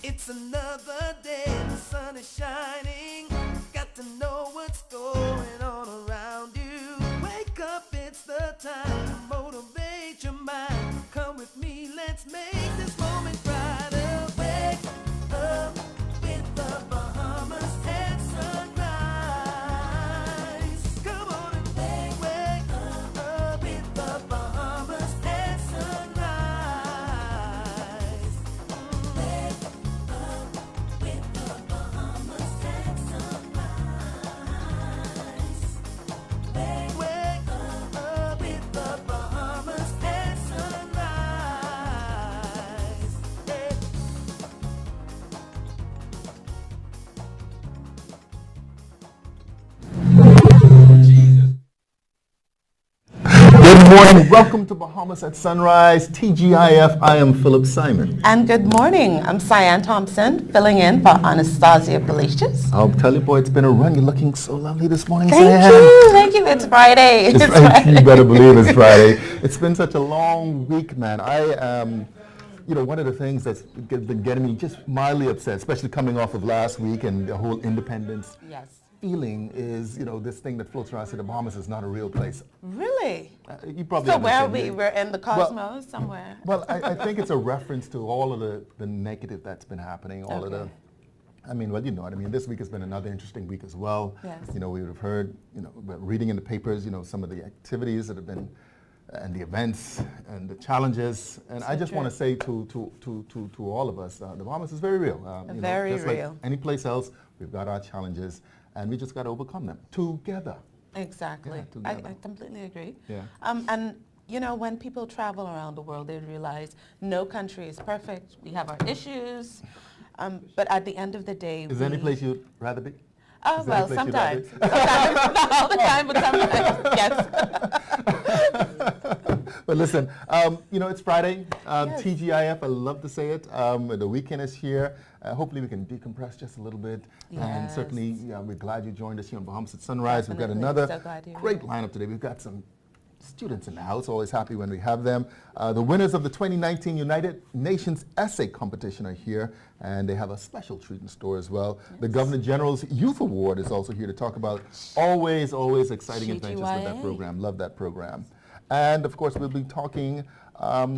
It's another day, the sun is shining. Got to know what's going on around you. Wake up, it's the time to motivate your mind. Come with me, let's make this moment brighter. Wake up with the Bahamas at sunrise. Come on and wake up with the Bahamas at sunrise. Wake up with the Bahamas at sunrise. Wake up with the Bahamas at sunrise. Yeah. Good morning. Welcome to Bahamas at Sunrise, TGIF. I am Philip Simon. And good morning. I'm Cyan Thompson, filling in for Anastasia Felicius. I'll tell you, boy, it's been a run. You're looking so lovely this morning, Thank Cyan. you. Thank you. It's Friday. It's Friday. You better believe it's Friday. It's been such a long week, man. One of the things that's been getting me just mildly upset, especially coming off of last week and the whole independence Yes. feeling is, this thing that floats around, say the Bahamas is not a real place. Really? You probably So where are understand. we? We're in the cosmos somewhere. Well, I think it's a reference to all of the negative that's been happening, all of the, Okay. this week has been another interesting week as well. Yes. We would have heard, reading in the papers, some of the activities that have been, and the events and the challenges. And I just want to say to all of us, the Bahamas is very real. Very just real. like any place else, we've got our challenges, and we just got to overcome them together. Exactly. Yeah, I together. completely agree. Yeah. And when people travel around the world, they realize no country is perfect. We have our issues. But at the end of the day, Is there any place you'd rather be? Oh, Is there any well, place you'd rather sometimes. be? Sometimes. Not all the time, but sometimes. Yes. But listen, it's Friday. Yes. TGIF, I love to say it. The weekend is here. Hopefully we can decompress just a little bit. And Yes. certainly, we're glad you joined us here on Bahamas at Sunrise. Definitely. We've got another So glad you're great here. lineup today. We've got some students in the house. Always happy when we have them. The winners of the 2019 United Nations Essay Competition are here, and they have a special treat in store as well. Yes. The Governor General's Youth Award is also here to talk about always exciting adventures with that GGYA. program. Love that program. And of course, we'll be talking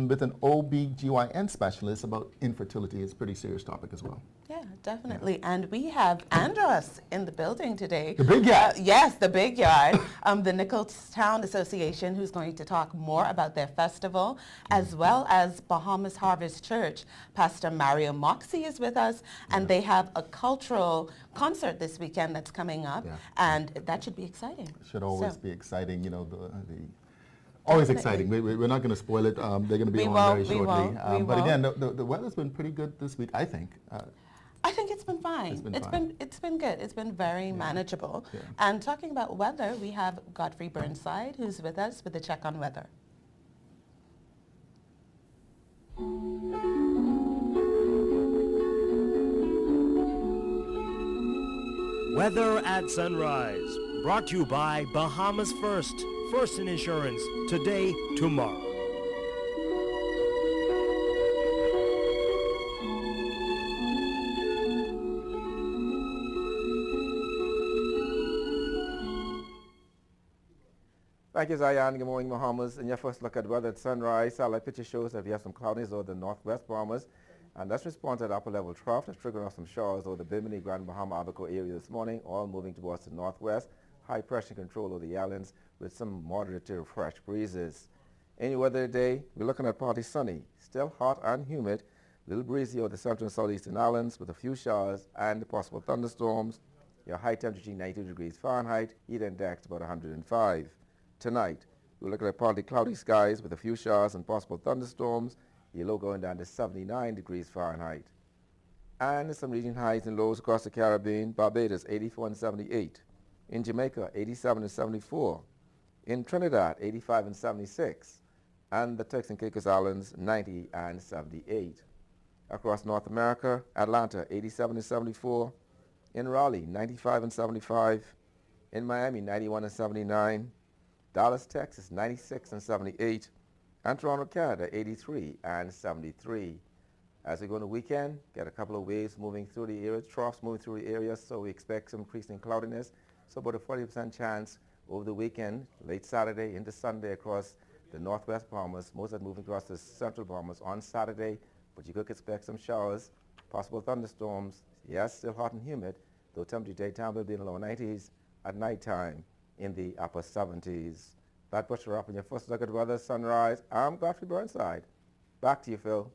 with an OB/GYN specialist about infertility. It's a pretty serious topic as well. Yeah, definitely. And we have Andros in the building today. The big yard. Yes, the big yard. The Nicholstown Association, who's going to talk more about their festival, as well as Bahamas Harvest Church. Pastor Mario Moxie is with us, and they have a cultural concert this weekend that's coming up, and that should be exciting. Should always So- be exciting, always Definitely. exciting. We're not going to spoil it. They're going to be We on won't, very we shortly. won't, we But won't. again, the weather's been pretty good this week, I think. I think it's been fine. It's been It's fine. been good. It's been very manageable. Yeah. And talking about weather, we have Godfrey Burnside, who's with us with a check on weather. Weather at Sunrise, brought to you by Bahamas First. First in insurance, today, tomorrow. Thank you, Zion. Good morning, Bahamas. In your first look at weather at sunrise, satellite picture shows that we have some cloudiness over the northwest Bahamas, and that's response to the upper level trough that's triggering off some showers over the Bimini, Grand Bahama, Abaco area this morning, all moving towards the northwest. High pressure control over the islands with some moderate to fresh breezes. Any weather today, we're looking at partly sunny, still hot and humid, a little breezy over the central and southeastern islands with a few showers and possible thunderstorms. Your high temperature 92 degrees Fahrenheit, heat index about 105. Tonight, we're looking at partly cloudy skies with a few showers and possible thunderstorms. Your low going down to 79 degrees Fahrenheit. And some region highs and lows across the Caribbean. Barbados 84 and 78. In Jamaica 87 and 74. In Trinidad 85 and 76. And the Turks and Caicos Islands 90 and 78. Across North America, Atlanta 87 and 74. In Raleigh 95 and 75. In Miami 91 and 79. Dallas, Texas, 96 and 78, and Toronto, Canada, 83 and 73. As we go on the weekend, get a couple of waves moving through the area, troughs moving through the area, so we expect some increasing cloudiness. So about a 40% chance over the weekend, late Saturday into Sunday across the northwest Bahamas, most of it moving across the central Bahamas on Saturday, but you could expect some showers, possible thunderstorms. Yes, still hot and humid, though temperature daytime will be in the low 90s, at nighttime in the upper 70s. That puts her up in your first look at weather sunrise. I'm Godfrey Burnside. Back to you, Phil.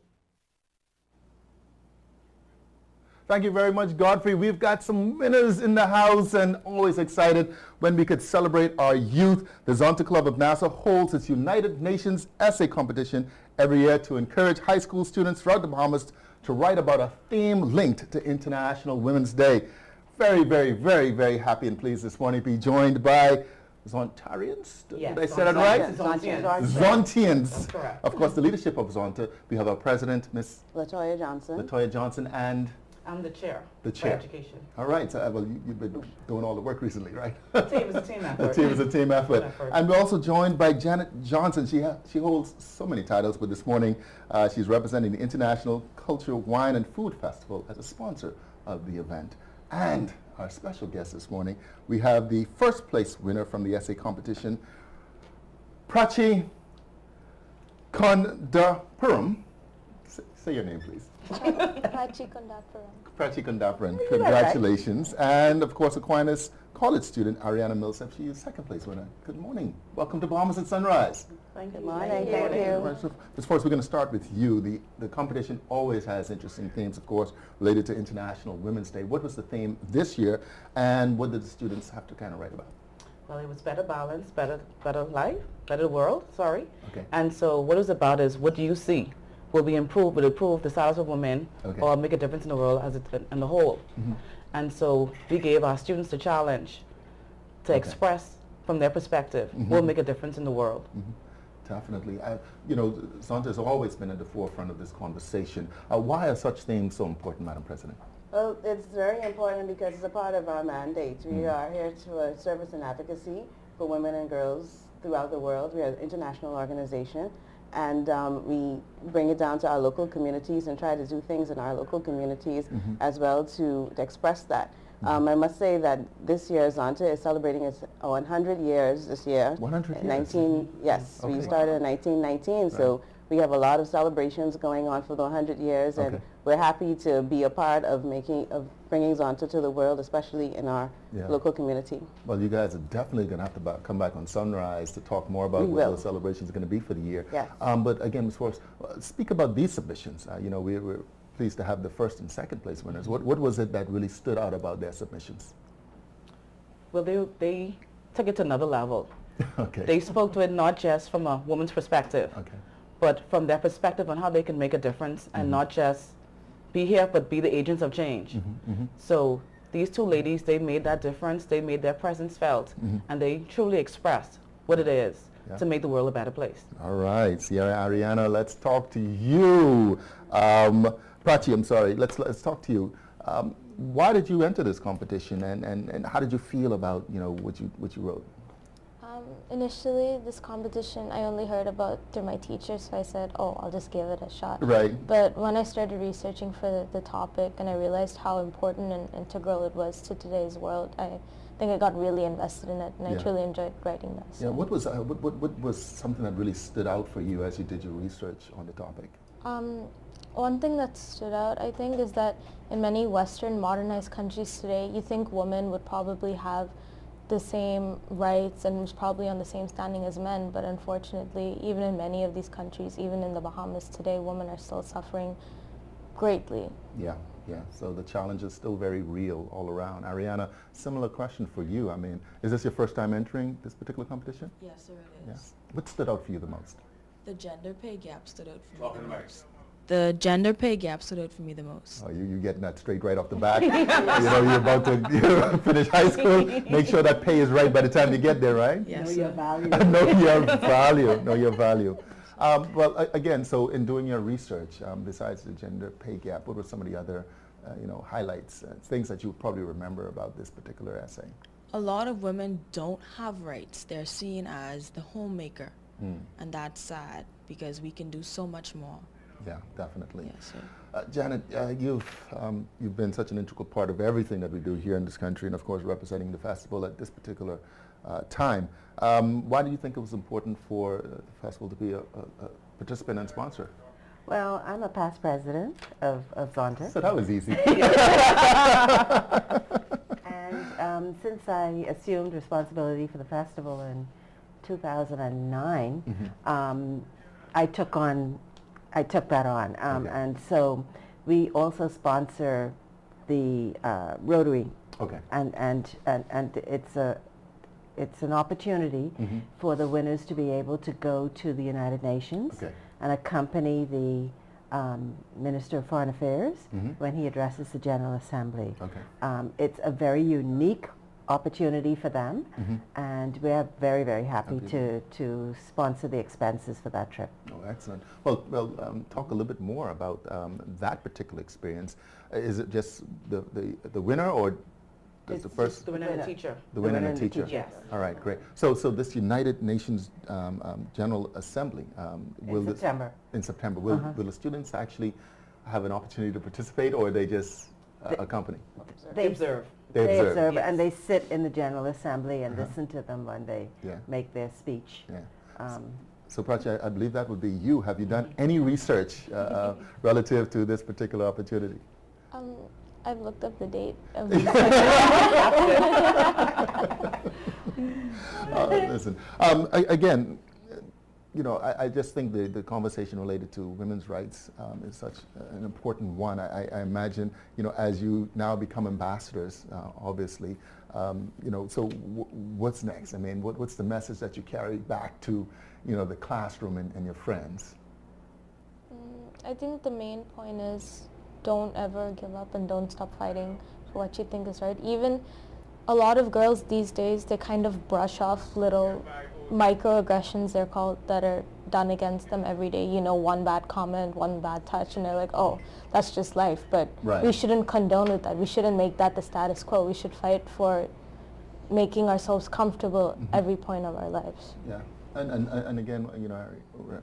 Thank you very much, Godfrey. We've got some winners in the house and always excited when we could celebrate our youth. The Zonta Club of Nassau holds its United Nations essay competition every year to encourage high school students throughout the Bahamas to write about a theme linked to International Women's Day. Very, very, very, very happy and pleased this morning to be joined by Zontarians? Yes, Did I say that right? Zontians. Zontians. That's correct. Of course, the leadership of Zonta. We have our president, Miss Latoya Johnson. Latoya Johnson, and I'm the chair. the chair. For education. All right. So, well, you've been doing all the work recently, right? The team is a team effort. The team is a team effort. Team effort. And we're also joined by Janet Johnson. She holds so many titles, but this morning she's representing the International Cultural Wine and Food Festival as a sponsor of the event. And our special guest this morning, we have the first place winner from the essay competition, Prachi Kondapuram. Say your name, please. Prachi Kondapuram. Prachi Kondapuram. Congratulations. And of course, Aquinas College student Ariana Millsap. She is second place winner. Good morning. Welcome to Bahamas at Sunrise. Good morning. Thank you. So, as far as we're going to start with you, the competition always has interesting themes, of course, related to International Women's Day. What was the theme this year, and what did the students have to kind of write about? Well, it was better balance, better life, better world, sorry. Okay. And so what it was about is, what do you see? Will improve the status of women, Okay. or make a difference in the world as in the whole? Mhm. And so we gave our students the challenge to Okay. express from their perspective, Mhm. will make a difference in the world. Definitely. Zonta has always been at the forefront of this conversation. Why are such themes so important, Madam President? Well, it's very important because it's a part of our mandate. We are here to service and advocacy for women and girls throughout the world. We are an international organization, and we bring it down to our local communities and try to do things in our local communities as well to express that. I must say that this year Zonta is celebrating its 100 years this year. 100 years? 19, yes, Okay. we started in 1919, so we have a lot of celebrations going on for the 100 years, and Okay. we're happy to be a part of bringing Zonta to the world, especially in our Yeah. local community. Well, you guys are definitely going to have to come back on Sunrise to talk more about We what will. those celebrations are going to be for the year. Yes. But again, Ms. Forbes, speak about these submissions. We're pleased to have the first and second place winners. What was it that really stood out about their submissions? Well, they took it to another level. Okay. They spoke to it not just from a woman's perspective, Okay. but from their perspective on how they can make a difference and not just be here, but be the agents of change. So these two ladies, they made that difference. They made their presence felt, and they truly expressed what it is Yeah. to make the world a better place. All right, Sierra Ariana, let's talk to you. Prachi, I'm sorry, let's talk to you. Why did you enter this competition, and how did you feel about what you wrote? Initially, this competition I only heard about through my teacher, so I said, oh, I'll just give it a shot. Right. But when I started researching for the topic and I realized how important and integral it was to today's world, I think I got really invested in it, and I Yeah. truly enjoyed writing this. Yeah. What was something that really stood out for you as you did your research on the topic? One thing that stood out, I think, is that in many Western modernized countries today, you think women would probably have the same rights and was probably on the same standing as men, but unfortunately, even in many of these countries, even in the Bahamas today, women are still suffering greatly. Yeah. So the challenge is still very real all around. Ariana, similar question for you. I mean, is this your first time entering this particular competition? Yes, sir, it Yeah. is. What stood out for you the most? The gender pay gap stood out for me the most. The gender pay gap stood out for me the most. Oh, you getting that straight right off the bat. You're about to finish high school. Make sure that pay is right by the time you get there, right? Yes, Know your sir. value. Know your value. Know your value. Well, again, so in doing your research, besides the gender pay gap, what were some of the other, highlights, things that you probably remember about this particular essay? A lot of women don't have rights. They're seen as the homemaker. And that's sad because we can do so much more. Yeah, definitely. Yes, sir. Janet, you've been such an integral part of everything that we do here in this country, and of course representing the festival at this particular time. Why do you think it was important for the festival to be a participant and sponsor? Well, I'm a past president of Zonta. So that was easy. And since I assumed responsibility for the festival in 2009, I took that on. Okay. And so we also sponsor the Rotary. Okay. And it's an opportunity for the winners to be able to go to the United Nations Okay. and accompany the Minister of Foreign Affairs when he addresses the General Assembly. Okay. It's a very unique opportunity for them, and we are very, very happy to sponsor the expenses for that trip. Oh, excellent. Well, talk a little bit more about that particular experience. Is it just the winner, or does the first? The winner and the teacher. The winner and the teacher. Yes. All right, great. So this United Nations General Assembly In September. In September, will the students actually have an opportunity to participate, or are they just accompany? They observe. They They observe. observe, and they sit in the General Assembly and listen to them when they Yeah. make their speech. Yeah. So Prachi, I believe that would be you. Have you done any research relative to this particular opportunity? I've looked up the date of Listen, again, I just think the conversation related to women's rights is such an important one. I imagine, as you now become ambassadors, obviously, so what's next? I mean, what's the message that you carry back to, the classroom and your friends? I think the main point is don't ever give up and don't stop fighting for what you think is right. Even a lot of girls these days, they kind of brush off little microaggressions, they're called, that are done against them every day. One bad comment, one bad touch, and they're like, oh, that's just life. But we shouldn't condone with that. We shouldn't make that the status quo. We should fight for making ourselves comfortable every point of our lives. Yeah. And again,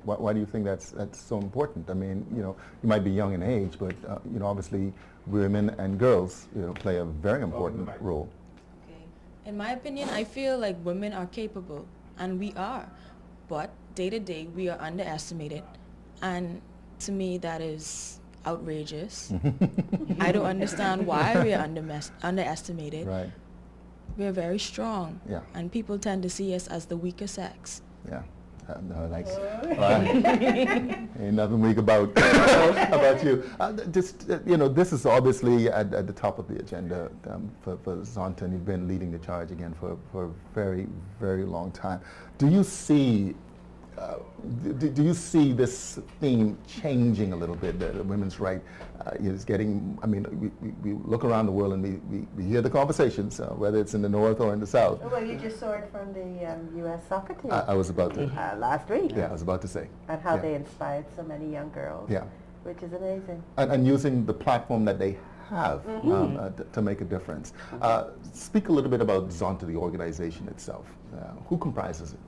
why do you think that's so important? I mean, you might be young in age, but obviously women and girls, play a very important role. Okay. In my opinion, I feel like women are capable, and we are, but day to day we are underestimated, and to me that is outrageous. I don't understand why we are underestimated. Right. We're very strong, Yeah. and people tend to see us as the weaker sex. Yeah. No, thanks. Ain't nothing weak about you. This is obviously at the top of the agenda for Zonta, and you've been leading the charge again for a very, very long time. Do you see this theme changing a little bit? The women's right is getting. I mean, we look around the world and we hear the conversations, whether it's in the north or in the south. Well, you just saw it from the U.S. soccer team I was about to. last week. Yeah, I was about to say. And how they inspired so many young girls. Yeah. Which is amazing. And using the platform that they have to make a difference. Speak a little bit about Zonta, the organization itself. Who comprises it?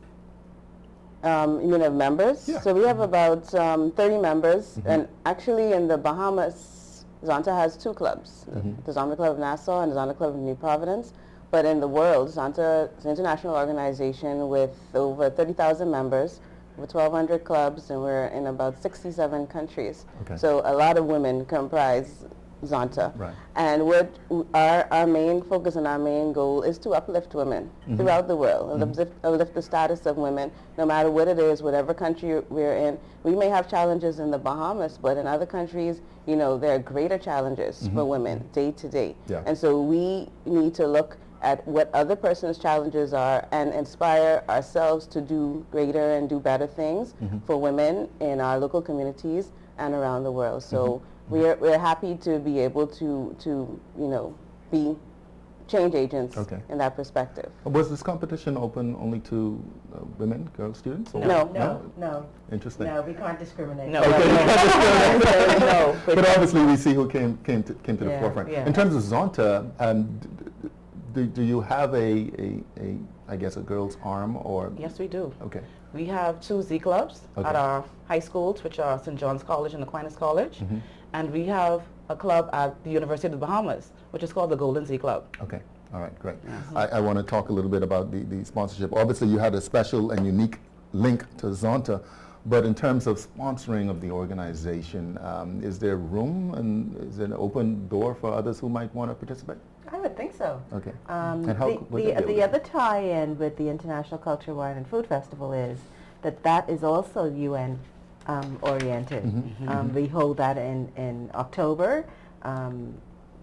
You mean of members? Yeah. So we have about 30 members, and actually in the Bahamas, Zonta has two clubs, the Zonta Club of Nassau and the Zonta Club of New Providence. But in the world, Zonta is an international organization with over 30,000 members, over 1,200 clubs, and we're in about 67 countries. Okay. So a lot of women comprise Zonta. Right. And what our main focus and our main goal is to uplift women throughout the world, uplift the status of women, no matter what it is, whatever country we're in. We may have challenges in the Bahamas, but in other countries, there are greater challenges for women day to day. Yeah. And so we need to look at what other person's challenges are and inspire ourselves to do greater and do better things for women in our local communities and around the world. So we're happy to be able to be change agents in that perspective. Was this competition open only to women, girl students? Or? No. Interesting. No, we can't discriminate. No. No. But obviously we see who came to the forefront. Yeah. In terms of Zonta, do you have a I guess, a girl's arm or? Yes, we do. Okay. We have 2 Z clubs Okay. at our high schools, which are St. John's College and Aquinas College. Mm-hmm. And we have a club at the University of the Bahamas, which is called the Golden Z Club. Okay. All right, great. I want to talk a little bit about the sponsorship. Obviously, you had a special and unique link to Zonta, but in terms of sponsoring of the organization, is there room and is there an open door for others who might want to participate? I would think so. Okay. The would they be able to- other tie-in with the International Culture, Wine and Food Festival is that is also UN oriented. We hold that in October.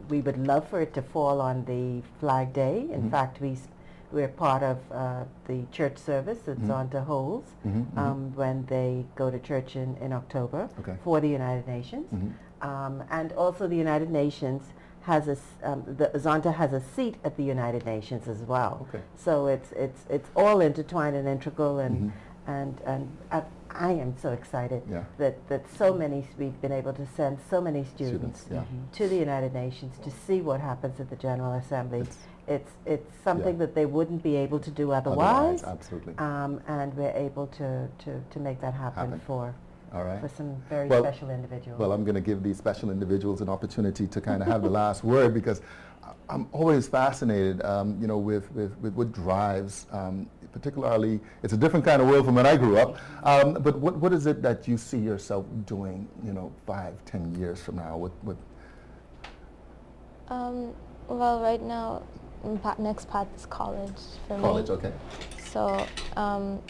We would love for it to fall on the Flag Day. In fact, we're part of the church service that Zonta holds when they go to church in October for the United Nations. And also the United Nations has Zonta has a seat at the United Nations as well. Okay. So it's all intertwined and integral, and I am so excited that so many, we've been able to send so many students to the United Nations to see what happens at the General Assembly. It's something that they wouldn't be able to do otherwise. Absolutely. And we're able to make that happen. For some very special individuals. Well, I'm going to give these special individuals an opportunity to kind of have the last word, because I'm always fascinated, with what drives, particularly, it's a different kind of world from when I grew up, but what is it that you see yourself doing, 5-10 years from now? Well, right now, next path is college for me. College, okay. So I'm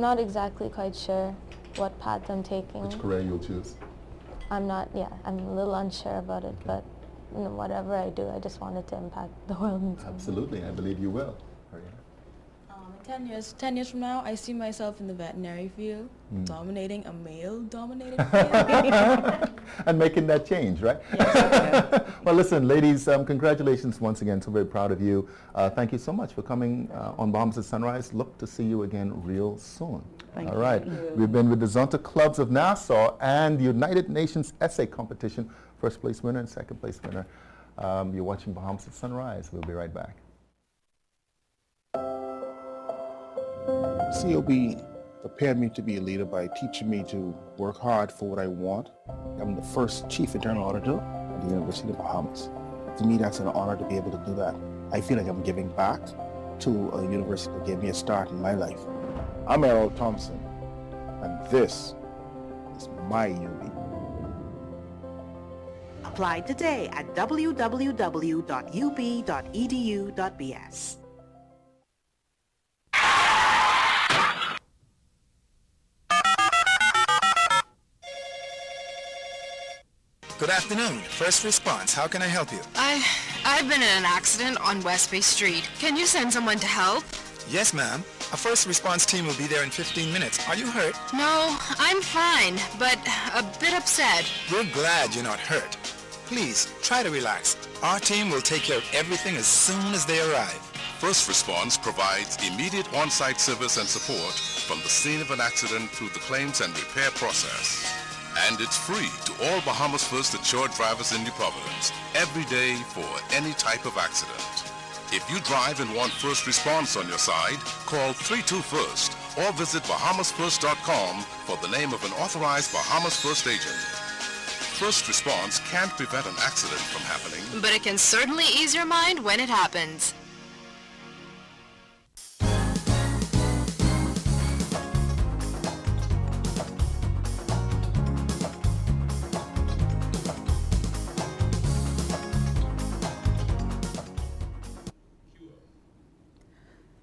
not exactly quite sure what path I'm taking. Which career you'll choose? I'm a little unsure about it, but whatever I do, I just want it to impact the world in some way. Absolutely, I believe you will. 10 years from now, I see myself in the veterinary field, dominating a male-dominated field. And making that change, right? Yes. Well, listen, ladies, congratulations once again. So very proud of you. Thank you so much for coming on Bahamas at Sunrise. Look to see you again real soon. Thank All right. We've been with the Zonta Clubs of Nassau and the United Nations Essay Competition. First place winner and second place winner. You're watching Bahamas at Sunrise. We'll be right back. COB prepared me to be a leader by teaching me to work hard for what I want. I'm the first chief internal auditor at the University of the Bahamas. To me, that's an honor to be able to do that. I feel like I'm giving back to a university that gave me a start in my life. I'm Errol Thompson, and this is my UB. Apply today at www.ub.edu.bs. Good afternoon. First response. How can I help you? I've been in an accident on West Bay Street. Can you send someone to help? Yes, ma'am. A first response team will be there in 15 minutes. Are you hurt? No, I'm fine, but a bit upset. We're glad you're not hurt. Please, try to relax. Our team will take care of everything as soon as they arrive. First Response provides immediate on-site service and support from the scene of an accident through the claims and repair process. And it's free to all Bahamas First insured drivers in New Providence, every day for any type of accident. If you drive and want First Response on your side, call 321st or visit bahamasfirst.com for the name of an authorized Bahamas First agent. First Response can't prevent an accident from happening, But it can certainly ease your mind when it happens.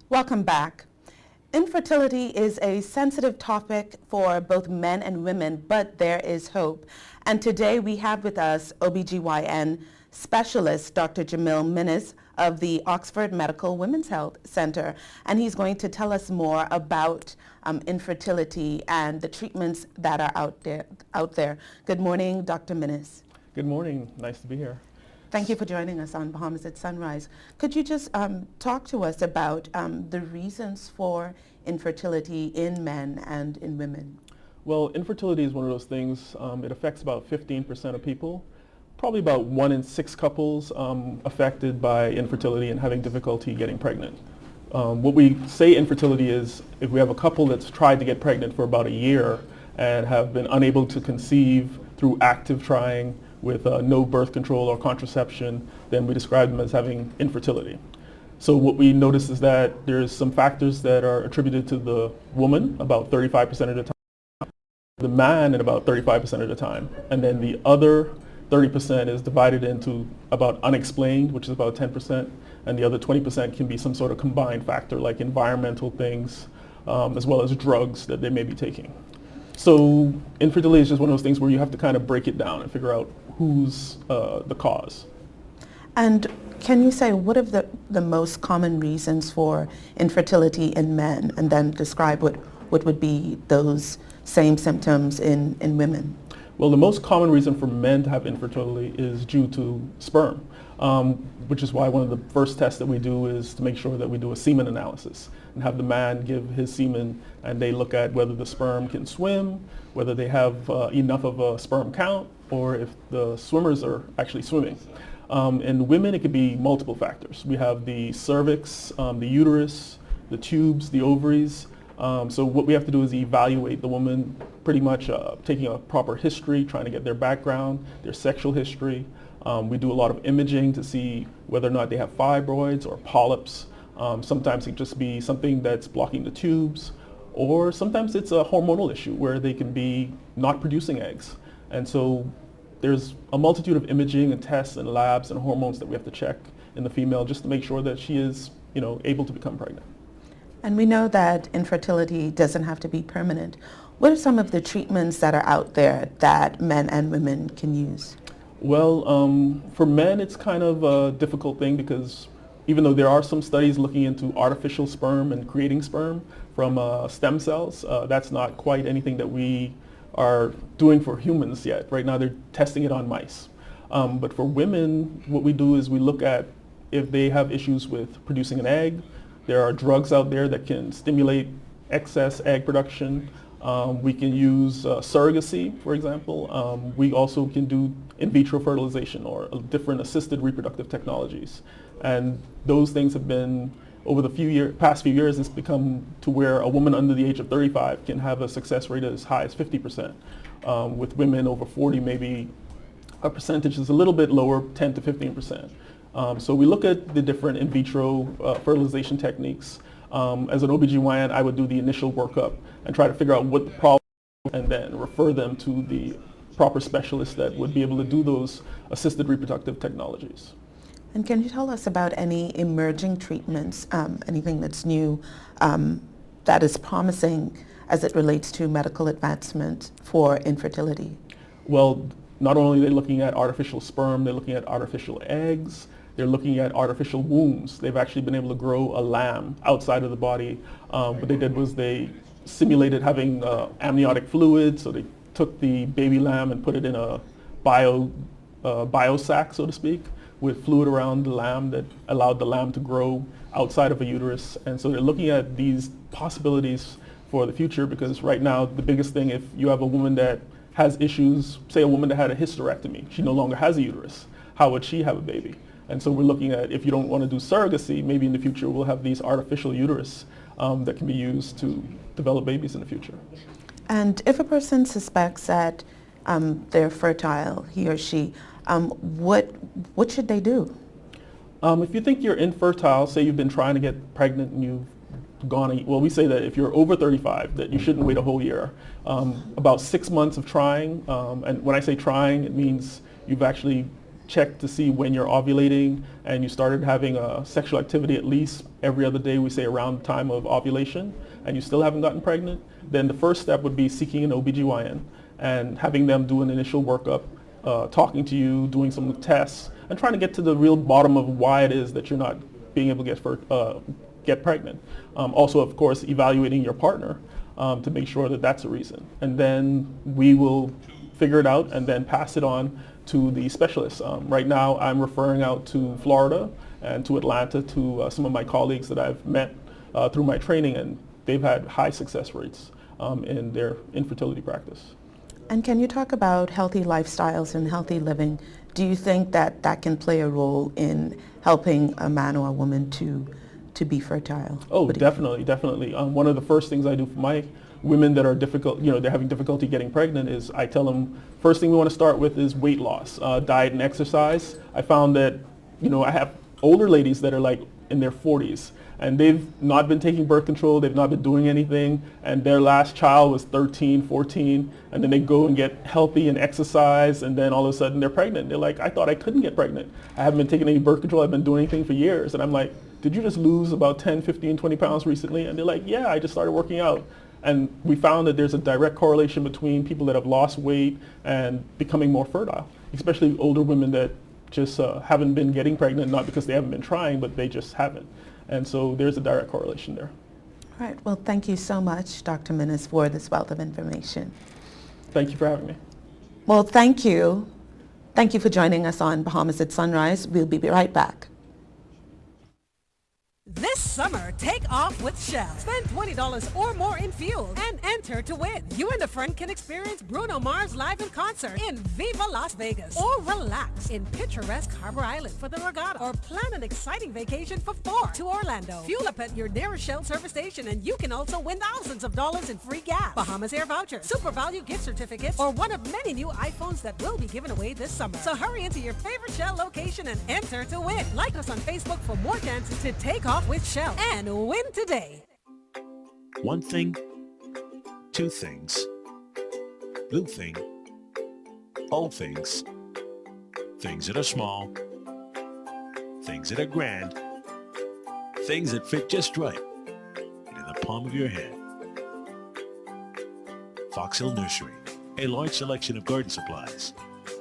Welcome back. Infertility is a sensitive topic for both men and women, but there is hope. And today we have with us OBGYN specialist Dr. Jamil Minnis of the Oxford Medical Women's Health Center, and he's going to tell us more about infertility and the treatments that are out there. Good morning, Dr. Minnis. Good morning. Nice to be here. Thank you for joining us on Bahamas at Sunrise. Could you just talk to us about the reasons for infertility in men and in women? Well, infertility is one of those things, it affects about 15% of people. Probably about 1 in 6 couples affected by infertility and having difficulty getting pregnant. What we say infertility is if we have a couple that's tried to get pregnant for about a year and have been unable to conceive through active trying with no birth control or contraception, then we describe them as having infertility. So what we notice is that there's some factors that are attributed to the woman about 35% of the time, the man at about 35% of the time, and then the other 30% is divided into about unexplained, which is about 10%, and the other 20% can be some sort of combined factor like environmental things, as well as drugs that they may be taking. So infertility is just one of those things where you have to kind of break it down and figure out who's the cause. And can you say what are the most common reasons for infertility in men, and then describe what would be those same symptoms in women? Well, the most common reason for men to have infertility is due to sperm, which is why one of the first tests that we do is to make sure that we do a semen analysis and have the man give his semen, and they look at whether the sperm can swim, whether they have enough of a sperm count, or if the swimmers are actually swimming. In women, it could be multiple factors. We have the cervix, the uterus, the tubes, the ovaries. So what we have to do is evaluate the woman, pretty much taking a proper history, trying to get their background, their sexual history. We do a lot of imaging to see whether or not they have fibroids or polyps. Sometimes it can just be something that's blocking the tubes, or sometimes it's a hormonal issue where they can be not producing eggs. And so there's a multitude of imaging and tests and labs and hormones that we have to check in the female just to make sure that she is, able to become pregnant. And we know that infertility doesn't have to be permanent. What are some of the treatments that are out there that men and women can use? Well, for men, it's kind of a difficult thing because even though there are some studies looking into artificial sperm and creating sperm from stem cells, that's not quite anything that we are doing for humans yet. Right now they're testing it on mice. But for women, what we do is we look at if they have issues with producing an egg. There are drugs out there that can stimulate excess egg production. We can use surrogacy, for example. We also can do in vitro fertilization or different assisted reproductive technologies. And those things have been, over the past few years, it's become to where a woman under the age of 35 can have a success rate as high as 50%. With women over 40, maybe a percentage is a little bit lower, 10 to 15%. So we look at the different in vitro fertilization techniques. As an OBGYN, I would do the initial workup and try to figure out what the problem is and then refer them to the proper specialists that would be able to do those assisted reproductive technologies. And can you tell us about any emerging treatments, anything that's new that is promising as it relates to medical advancement for infertility? Well, not only are they looking at artificial sperm, they're looking at artificial eggs. They're looking at artificial wombs. They've actually been able to grow a lamb outside of the body. What they did was they simulated having amniotic fluid, so they took the baby lamb and put it in a bio sac, so to speak, with fluid around the lamb that allowed the lamb to grow outside of a uterus. And so they're looking at these possibilities for the future, because right now the biggest thing, if you have a woman that has issues, say a woman that had a hysterectomy, she no longer has a uterus, how would she have a baby? And so we're looking at, if you don't want to do surrogacy, maybe in the future we'll have these artificial uterus that can be used to develop babies in the future. And if a person suspects that they're fertile, he or she, what should they do? If you think you're infertile, say you've been trying to get pregnant and you've gone, well, we say that if you're over 35, that you shouldn't wait a whole year. About 6 months of trying, and when I say trying, it means you've actually checked to see when you're ovulating and you started having sexual activity at least every other day, we say around the time of ovulation, and you still haven't gotten pregnant, then the first step would be seeking an OBGYN and having them do an initial workup, talking to you, doing some tests, and trying to get to the real bottom of why it is that you're not being able to get pregnant. Also, of course, evaluating your partner to make sure that that's a reason. And then we will figure it out and then pass it on to the specialists. Right now, I'm referring out to Florida and to Atlanta to some of my colleagues that I've met through my training, and they've had high success rates in their infertility practice. And can you talk about healthy lifestyles and healthy living? Do you think that that can play a role in helping a man or a woman to to be fertile? Oh, definitely. One of the first things I do for my women that are they're having difficulty getting pregnant is I tell them, first thing we want to start with is weight loss, diet and exercise. I found that, I have older ladies that are like in their 40s and they've not been taking birth control, they've not been doing anything, and their last child was 13, 14, and then they go and get healthy and exercise, and then all of a sudden they're pregnant. They're like, I thought I couldn't get pregnant. I haven't been taking any birth control, I've been doing anything for years. And I'm like, did you just lose about 10, 15, 20 pounds recently? And they're like, yeah, I just started working out. And we found that there's a direct correlation between people that have lost weight and becoming more fertile, especially older women that just haven't been getting pregnant, not because they haven't been trying, but they just haven't. And so there's a direct correlation there. All right. Well, thank you so much, Dr. Minnis, for this wealth of information. Thank you for having me. Well, thank you. Thank you for joining us on Bahamas at Sunrise. We'll be right back. This summer, take off with Shell. Spend $20 or more in fuel and enter to win. You and a friend can experience Bruno Mars live in concert in Viva Las Vegas. Or relax in picturesque Harbor Island for the Regatta. Or plan an exciting vacation for 4 to Orlando. Fuel up at your nearest Shell service station and you can also win thousands of dollars in free gas, Bahamas Air vouchers, Super Value gift certificates, or one of many new iPhones that will be given away this summer. So hurry into your favorite Shell location and enter to win. Like us on Facebook for more chances to take off with Shell and win today. One thing, two things, blue thing, old things, things that are small, things that are grand, things that fit just right in the palm of your hand. Fox Hill Nursery, a large selection of garden supplies.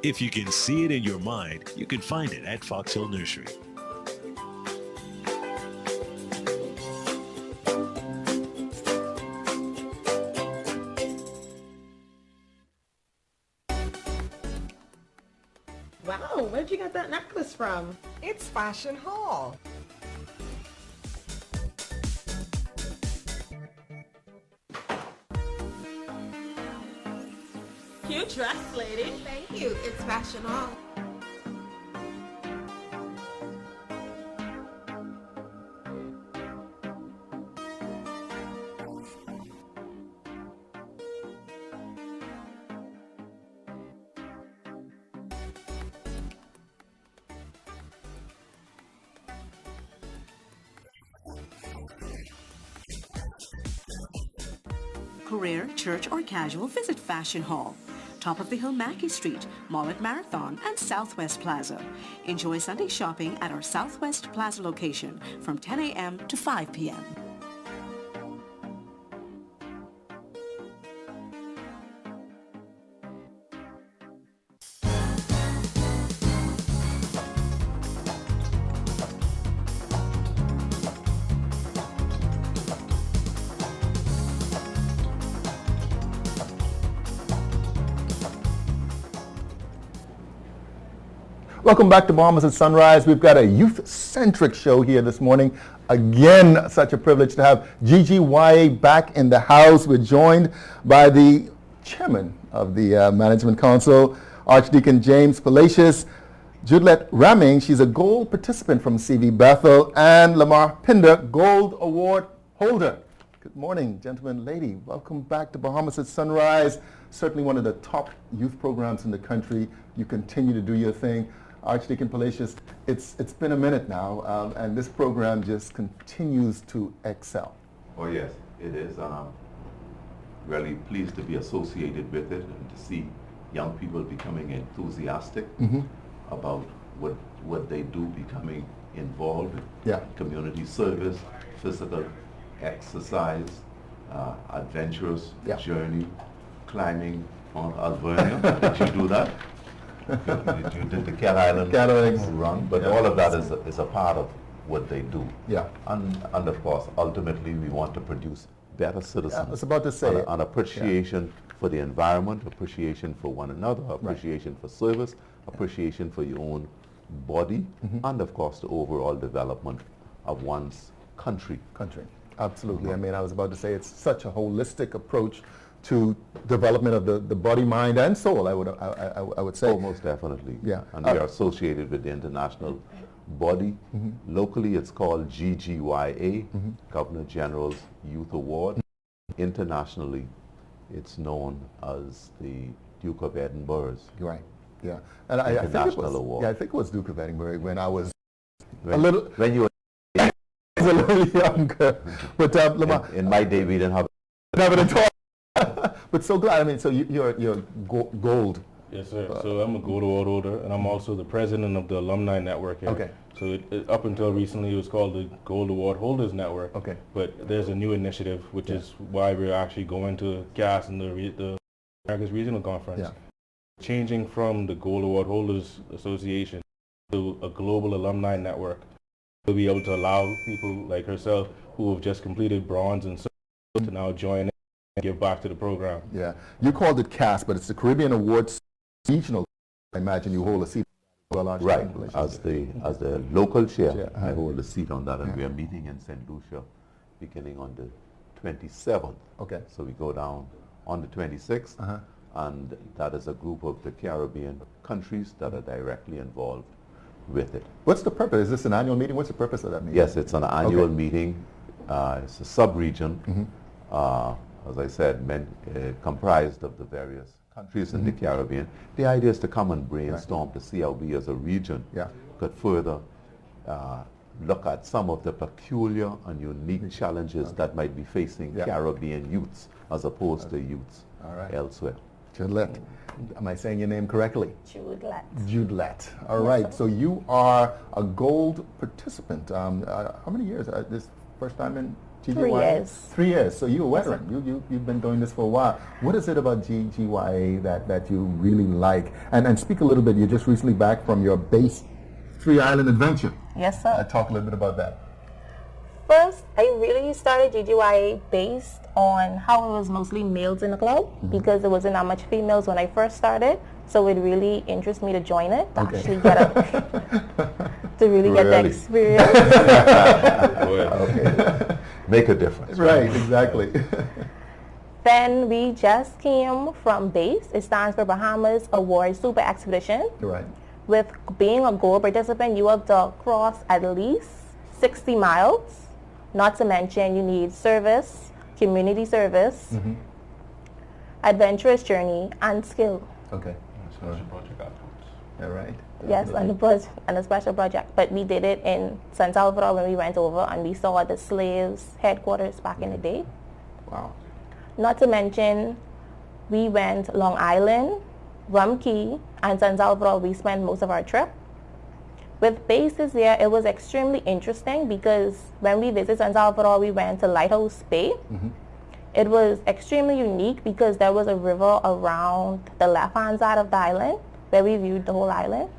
If you can see it in your mind, you can find it at Fox Hill Nursery. Wow, where'd you get that necklace from? It's Fashion Hall. Cute dress, lady. Thank you. It's Fashion Hall. Career, church, or casual, visit Fashion Hall. Top of the Hill Mackey Street, Mall at Marathon, and Southwest Plaza. Enjoy Sunday shopping at our Southwest Plaza location from 10 a.m. to 5 p.m. Welcome back to Bahamas at Sunrise. We've got a youth-centric show here this morning. Again, such a privilege to have GGYA back in the house. We're joined by the chairman of the Management Council, Archdeacon James Palacios, Judlette Raming, she's a gold participant from CV Bethel, and Lamar Pinder, gold award holder. Good morning, gentlemen, lady. Welcome back to Bahamas at Sunrise. Certainly one of the top youth programs in the country. You continue to do your thing. Archdeacon Palacios, it's been a minute now, and this program just continues to excel. Oh yes, it is. Really pleased to be associated with it and to see young people becoming enthusiastic about what they do, becoming involved in community service, physical exercise, adventurous journey, climbing Mount Alvernia. Did you do that? You did the Cat Island run, but all of that is a part of what they do. Yeah. And of course, ultimately, we want to produce better citizens. I was about to say. An appreciation for the environment, appreciation for one another, appreciation for service, appreciation for your own body, and of course, the overall development of one's country. Absolutely. I mean, I was about to say it's such a holistic approach to development of the body, mind, and soul. I would say. Oh, most definitely. Yeah. And we are associated with the International body. Locally, it's called GGYA, Governor General's Youth Award. Internationally, it's known as the Duke of Edinburgh's. Right. Yeah. And I think it was, award. yeah, I think it was Duke of Edinburgh when I was When you were a little younger. But Lamar, in my day, we didn't have never at all. But so glad. I mean, so you're gold. Yes, sir. So I'm a Gold Award holder, and I'm also the president of the Alumni Network here. Okay. So up until recently, it was called the Gold Award Holders Network. Okay. But there's a new initiative, which is why we're actually going to CAS and the America's Regional Conference. Yeah. Changing from the Gold Award Holders Association to a global alumni network. We'll be able to allow people like herself who have just completed bronze and silver to now join in and give back to the program. Yeah. You called it CAS, but it's the Caribbean Awards Regional. I imagine you hold a seat. Right. As the local chair, I hold a seat on that, and we are meeting in St. Lucia beginning on the 27th. Okay. So we go down on the 26th, and that is a group of the Caribbean countries that are directly involved with it. What's the purpose? Is this an annual meeting? What's the purpose of that meeting? Yes, it's an annual meeting. It's a sub-region, as I said, comprised of the various countries in the Caribbean. The idea is to come and brainstorm to see how we as a region could further look at some of the peculiar and unique challenges that might be facing Caribbean youths as opposed to youths elsewhere. Juliet. Am I saying your name correctly? Juliet. Juliet. All right. So you are a gold participant. How many years? This first time in GGYA? 3 years. 3 years. So you're a veteran. You've been doing this for a while. What is it about GGYA that you really like? And speak a little bit. You're just recently back from your base 3-island adventure. Yes, sir. Talk a little bit about that. First, I really started GGYA based on how it was mostly males in the club because there wasn't that much females when I first started. So it really interests me to join it, to actually get to really get the experience. Make a difference. Right, exactly. Then we just came from base. It stands for Bahamas Award Super Expedition. Right. With being a gold participant, you have to cross at least 60 miles. Not to mention you need service, community service, adventurous journey, and skill. Okay. Special project afterwards. All right. Yes, and a special project. But we did it in San Salvador when we went over, and we saw the slaves' headquarters back in the day. Wow. Not to mention, we went Long Island, Rum Key, and San Salvador. We spent most of our trip. With bases there, it was extremely interesting because when we visited San Salvador, we went to Lighthouse Bay. It was extremely unique because there was a river around the left-hand side of the island where we viewed the whole island.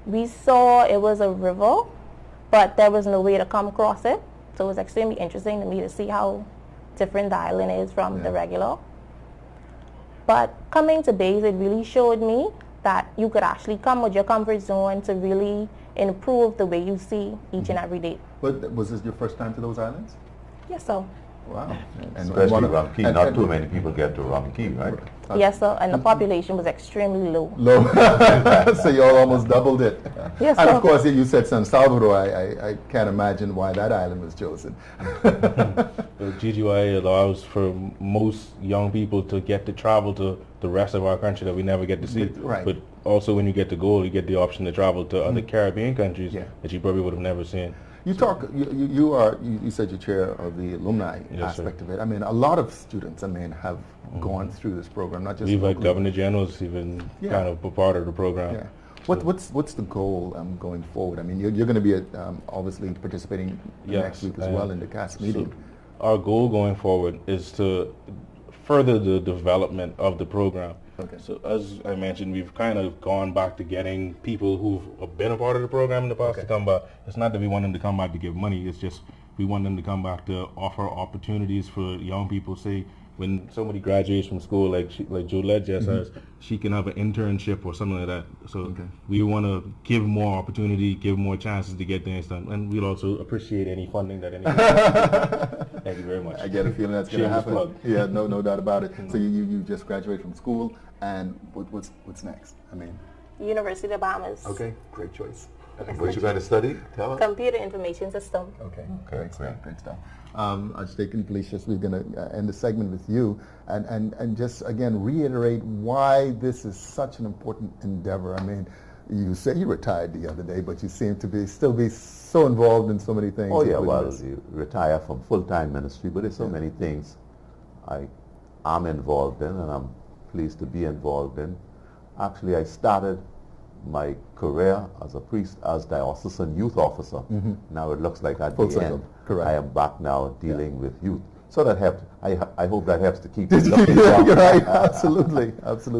We saw it was a river, but there was no way to come across it. So it was extremely interesting to me to see how different the island is from the regular. But coming to base, it really showed me that you could actually come with your comfort zone to really improve the way you see each and every day. But was this your first time to those islands? Yes, sir. Wow. Especially Rum Key. Not too many people get to Rum Key, right? Yes, sir. And the population was extremely low. Low. So you all almost doubled it. Yes, and sir. of course, you said San Salvador. I can't imagine why that island was chosen. GGYA allows for most young people to get to travel to the rest of our country that we never get to see. Right. But also when you get to gold, you get the option to travel to other Caribbean countries that you probably would have never seen. You said you're chair of the alumni aspect of it. I mean, a lot of students, have gone through this program, not just we've had Governor Generals even kind of a part of the program. Yeah. What's the goal going forward? I mean, you're going to be obviously participating next week as well in the CAS meeting. So our goal going forward is to further the development of the program. Okay. So as I mentioned, we've kind of gone back to getting people who've been a part of the program in the past to come back. It's not that we want them to come back to give money. It's just we want them to come back to offer opportunities for young people. Say when somebody graduates from school, like Jolette just has, she can have an internship or something like that. So we want to give more opportunity, give more chances to get things done, and we'll also appreciate any funding that anyone. Thank you very much. I get a feeling that's going to happen. Yeah, no doubt about it. So you just graduated from school, and what's next? I mean, University of the Bahamas. Okay, great choice. What you going to study? Tell us. Computer information system. Okay, great stuff. Archdeacon Felicius, we're going to end the segment with you and just again reiterate why this is such an important endeavor. I mean, you say you retired the other day, but you seem to still be so involved in so many things. Oh yeah, well, you retire from full-time ministry, but there's so many things I'm involved in, and I'm pleased to be involved in. Actually, I started my career as a priest, as diocesan youth officer. Now it looks like at Full the circle. end, Correct. I am back now dealing with youth. So that helps. I hope that helps to keep You're right, absolutely.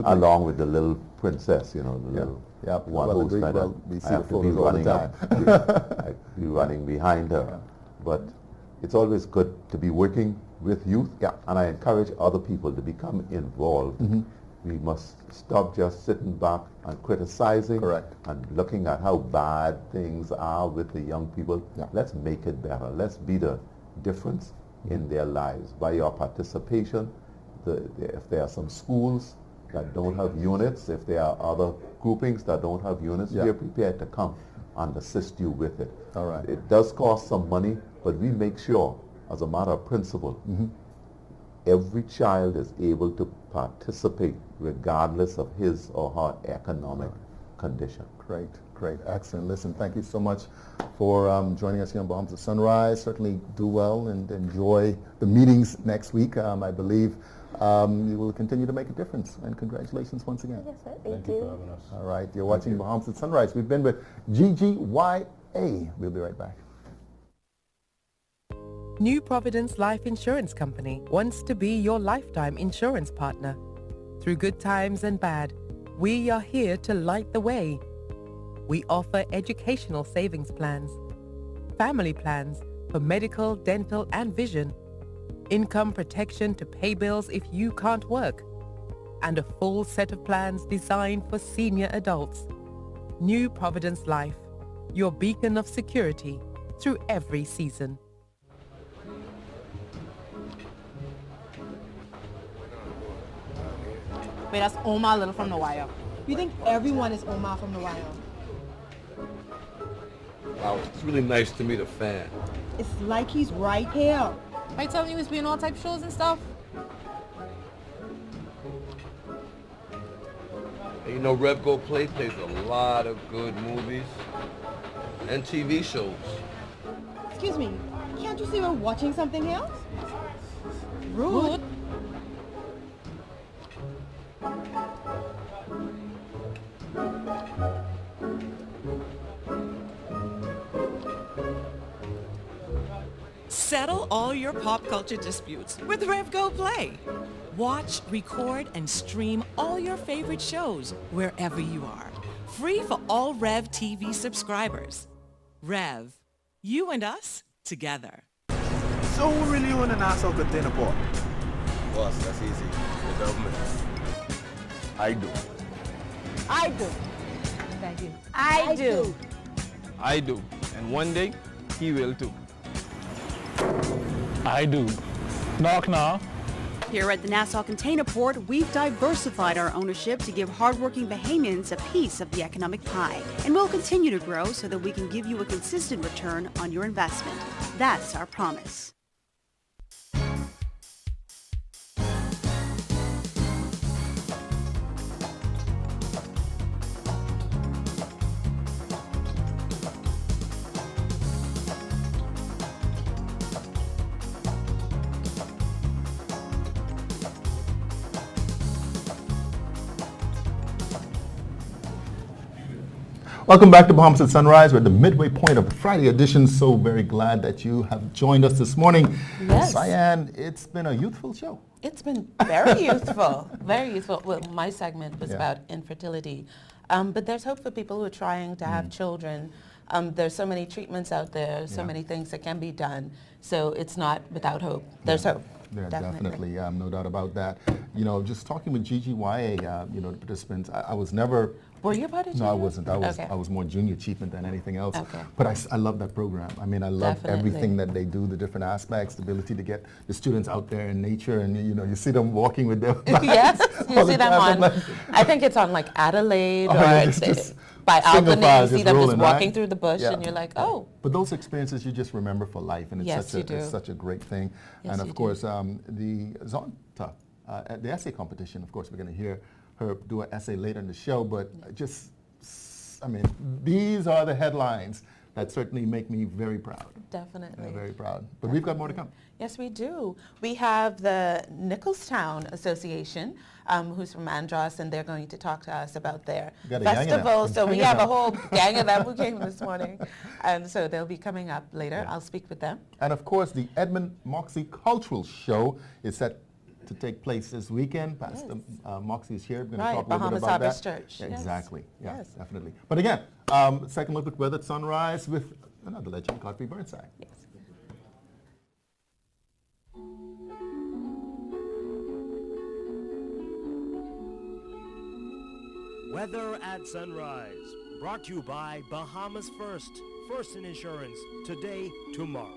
Along with the little princess, you know, the little one who's kind of, I have to be running up, I be running behind her. But it's always good to be working with youth, and I encourage other people to become involved. We must stop just sitting back and criticizing and looking at how bad things are with the young people. Let's make it better. Let's be the difference in their lives by your participation. If there are some schools that don't have units, if there are other groupings that don't have units, we are prepared to come and assist you with it. All right. It does cost some money, but we make sure, as a matter of principle, every child is able to participate regardless of his or her economic condition. Great, excellent. Listen, thank you so much for joining us here on Bahamas at Sunrise. Certainly do well and enjoy the meetings next week. I believe you will continue to make a difference, and congratulations once again. Yes, sir. Thank you for having us. All right, you're watching Bahamas at Sunrise. We've been with GGYA. We'll be right back. New Providence Life Insurance Company wants to be your lifetime insurance partner. Through good times and bad, we are here to light the way. We offer educational savings plans, family plans for medical, dental, and vision, income protection to pay bills if you can't work, and a full set of plans designed for senior adults. New Providence Life, your beacon of security through every season. Wait, that's Omar Little from The Wire. You think everyone is Omar from The Wire? Wow, it's really nice to meet a fan. It's like he's right here. Are you telling you he's being all type of shows and stuff? And you know, Rev Go Play plays a lot of good movies and TV shows. Excuse me, can't you see we're watching something else? Rude. Settle all your pop culture disputes with RevGo Play. Watch, record, and stream all your favorite shows wherever you are. Free for all Rev TV subscribers. Rev, you and us together. So who really own a Nassau container port? Boss, that's easy. The government. I do. I do. Thank you. I do. I do. And one day, he will too. I do. Knock knock. Here at the Nassau Container Port, we've diversified our ownership to give hardworking Bahamians a piece of the economic pie. And we'll continue to grow so that we can give you a consistent return on your investment. That's our promise. Welcome back to Bahamas at Sunrise. We're at the midway point of the Friday edition. So very glad that you have joined us this morning. Yes. Cyan, it's been a youthful show. It's been very youthful, very youthful. Well, my segment was about infertility. But there's hope for people who are trying to have children. There's so many treatments out there, so many things that can be done. So it's not without hope. There's hope. Yeah, definitely. No doubt about that. You know, just talking with GGYA, you know, the participants, I was never... Were you part of No, I wasn't. I Okay. was more junior achievement than anything else. Okay. But I love that program. I mean, I love Definitely. everything that they do, the different aspects, the ability to get the students out there in nature, and you know, you see them walking with their Yes, you all see the them time. on, I'm like, I think it's on like Adelaide oh, or yeah, it's just by single Albany, file you see just them just rolling, walking right? through the bush, Yeah. and you're like, oh. But those experiences you just remember for life, and it's, Yes, you do. it's such a great thing. Yes, and you of course, the Zonta, the essay competition, of course, we're going to hear her do an essay later in the show, but I mean, these are the headlines that certainly make me very proud. Definitely. Very proud. But we've got more to come. Yes, we do. We have the Nicholstown Association, who's from Andros, and they're going to talk to us about their festival. So we have a whole gang of them who came this morning. And so they'll be coming up later. I'll speak with them. And of course, the Edmund Moxie Cultural Show is set to take place this weekend. Pastor Moxie is here. We're going to talk a little bit about Harvest that. Church. Exactly. Yes. Yeah, definitely. But again, second look at weather at sunrise with another legend, Godfrey Burnside. Yes. Weather at sunrise, brought to you by Bahamas First in insurance, today, tomorrow.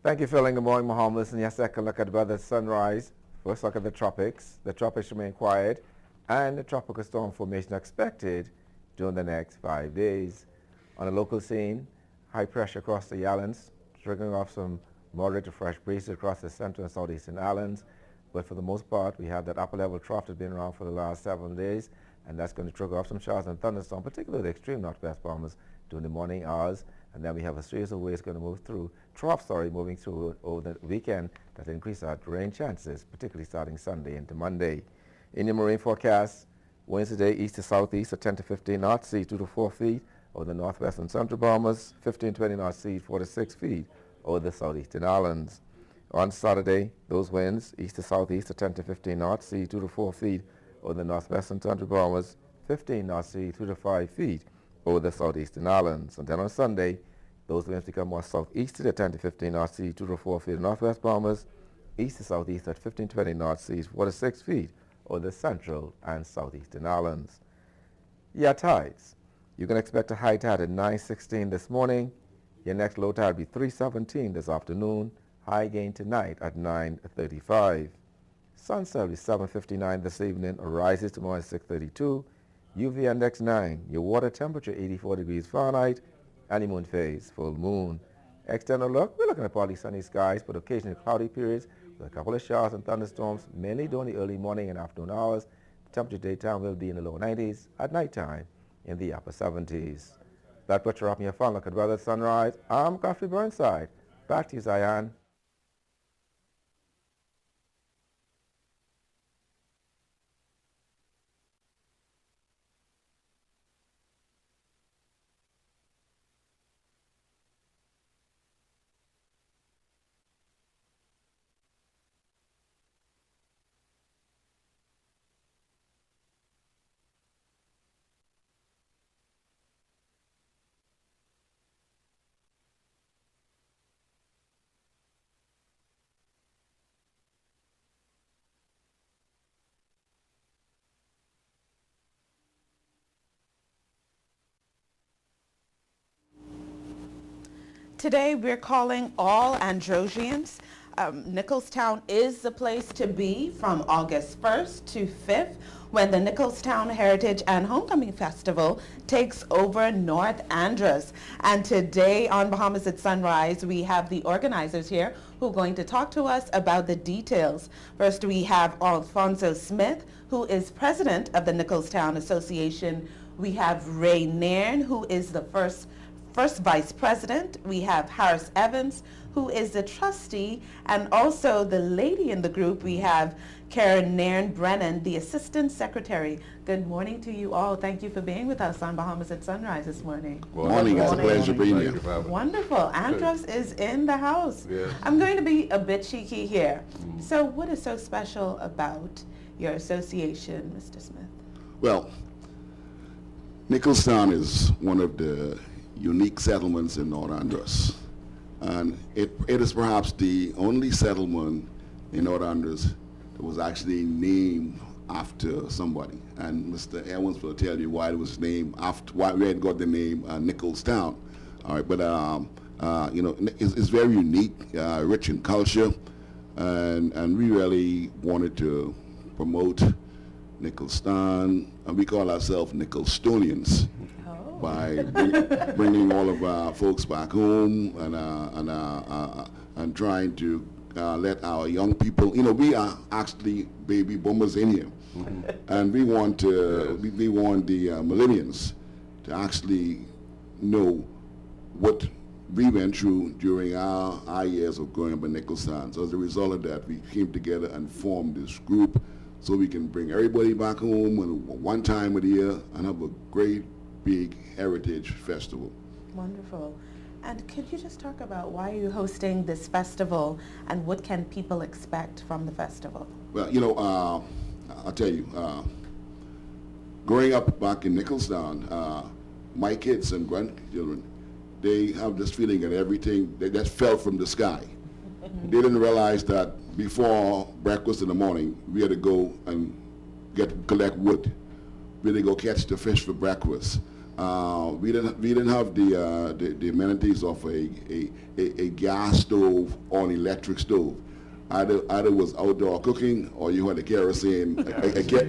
Thank you, Phil, and good morning, Bahamas. And yes, second look at weather sunrise. First look at the tropics. The tropics remain quiet, and the tropical storm formation expected during the next 5 days. On the local scene, high pressure across the islands, triggering off some moderate to fresh breezes across the central and southeastern islands. But for the most part, we have that upper level trough that's been around for the last 7 days, and that's going to trigger off some showers and thunderstorms, particularly the extreme northwest Bahamas during the morning hours. And then we have a series of waves going to move through, moving through over the weekend that increase our rain chances, particularly starting Sunday into Monday. In your marine forecast, winds today east to southeast at 10 to 15 knots, sea 2 to 4 feet over the northwest and central Bahamas, 15 to 20 knots, sea 4 to 6 feet over the southeastern islands. On Saturday, those winds east to southeast at 10 to 15 knots, sea 2 to 4 feet over the northwest and central Bahamas, 15 knots, sea 2 to 5 feet over the southeastern islands. And then on Sunday, those winds become more southeasterly at 10 to 15 knots, sea 2 to 4 feet in northwest Bahamas, east to southeast at 15 to 20 knots, seas 4 to 6 feet over the central and southeastern islands. Yeah, tides. You can expect a high tide at 9:16 this morning. Your next low tide will be 3:17 this afternoon. High gain tonight at 9:35. Sunset will be 7:59 this evening. Rises tomorrow at 6:32. UV index 9. Your water temperature 84 degrees Fahrenheit. Honeymoon phase, full moon. External look, we're looking at partly sunny skies, but occasionally cloudy periods with a couple of showers and thunderstorms, mainly during the early morning and afternoon hours. The temperature daytime will be in the low 90s, at nighttime in the upper 70s. That puts you up in your fun look at weather at sunrise. I'm Godfrey Burnside. Back to you, Zion. Today we're calling all Androsians. Nicholstown is the place to be from August 1st to 5th when the Nicholstown Heritage and Homecoming Festival takes over North Andros. And today on Bahamas at Sunrise, we have the organizers here who are going to talk to us about the details. First, we have Alfonso Smith, who is president of the Nicholstown Association. We have Ray Nairn, who is the first vice president. We have Harris Evans, who is the trustee, and also the lady in the group, we have Karen Nairn Brennan, the assistant secretary. Good morning to you all. Thank you for being with us on Bahamas at Sunrise this morning. Good morning. It's a pleasure being here. Wonderful. Andros is in the house. Yes. I'm going to be a bit cheeky here. So what is so special about your association, Mr. Smith? Well, Nicholstown is one of the unique settlements in North Andros. And it is perhaps the only settlement in North Andros that was actually named after somebody. And Mr. Evans will tell you why it was named after, why we had got the name Nicholstown. All right, but you know, it's very unique, rich in culture, and we really wanted to promote Nicholstown, and we call ourselves Nicholstonians by bringing all of our folks back home and trying to let our young people, you know, we are actually baby boomers in here, and we want to, we want the millennials to actually know what we went through during our years of growing up in Nicholstown. So as a result of that, we came together and formed this group so we can bring everybody back home one time of the year and have a great big heritage festival. Wonderful. And could you just talk about why are you hosting this festival and what can people expect from the festival? Well, you know, I'll tell you, growing up back in Nicholstown, my kids and grandchildren, they have this feeling that everything that fell from the sky. They didn't realize that before breakfast in the morning, we had to go and collect wood. We had to go catch the fish for breakfast. We didn't have the amenities of a gas stove or an electric stove. Either was outdoor cooking or you had a kerosene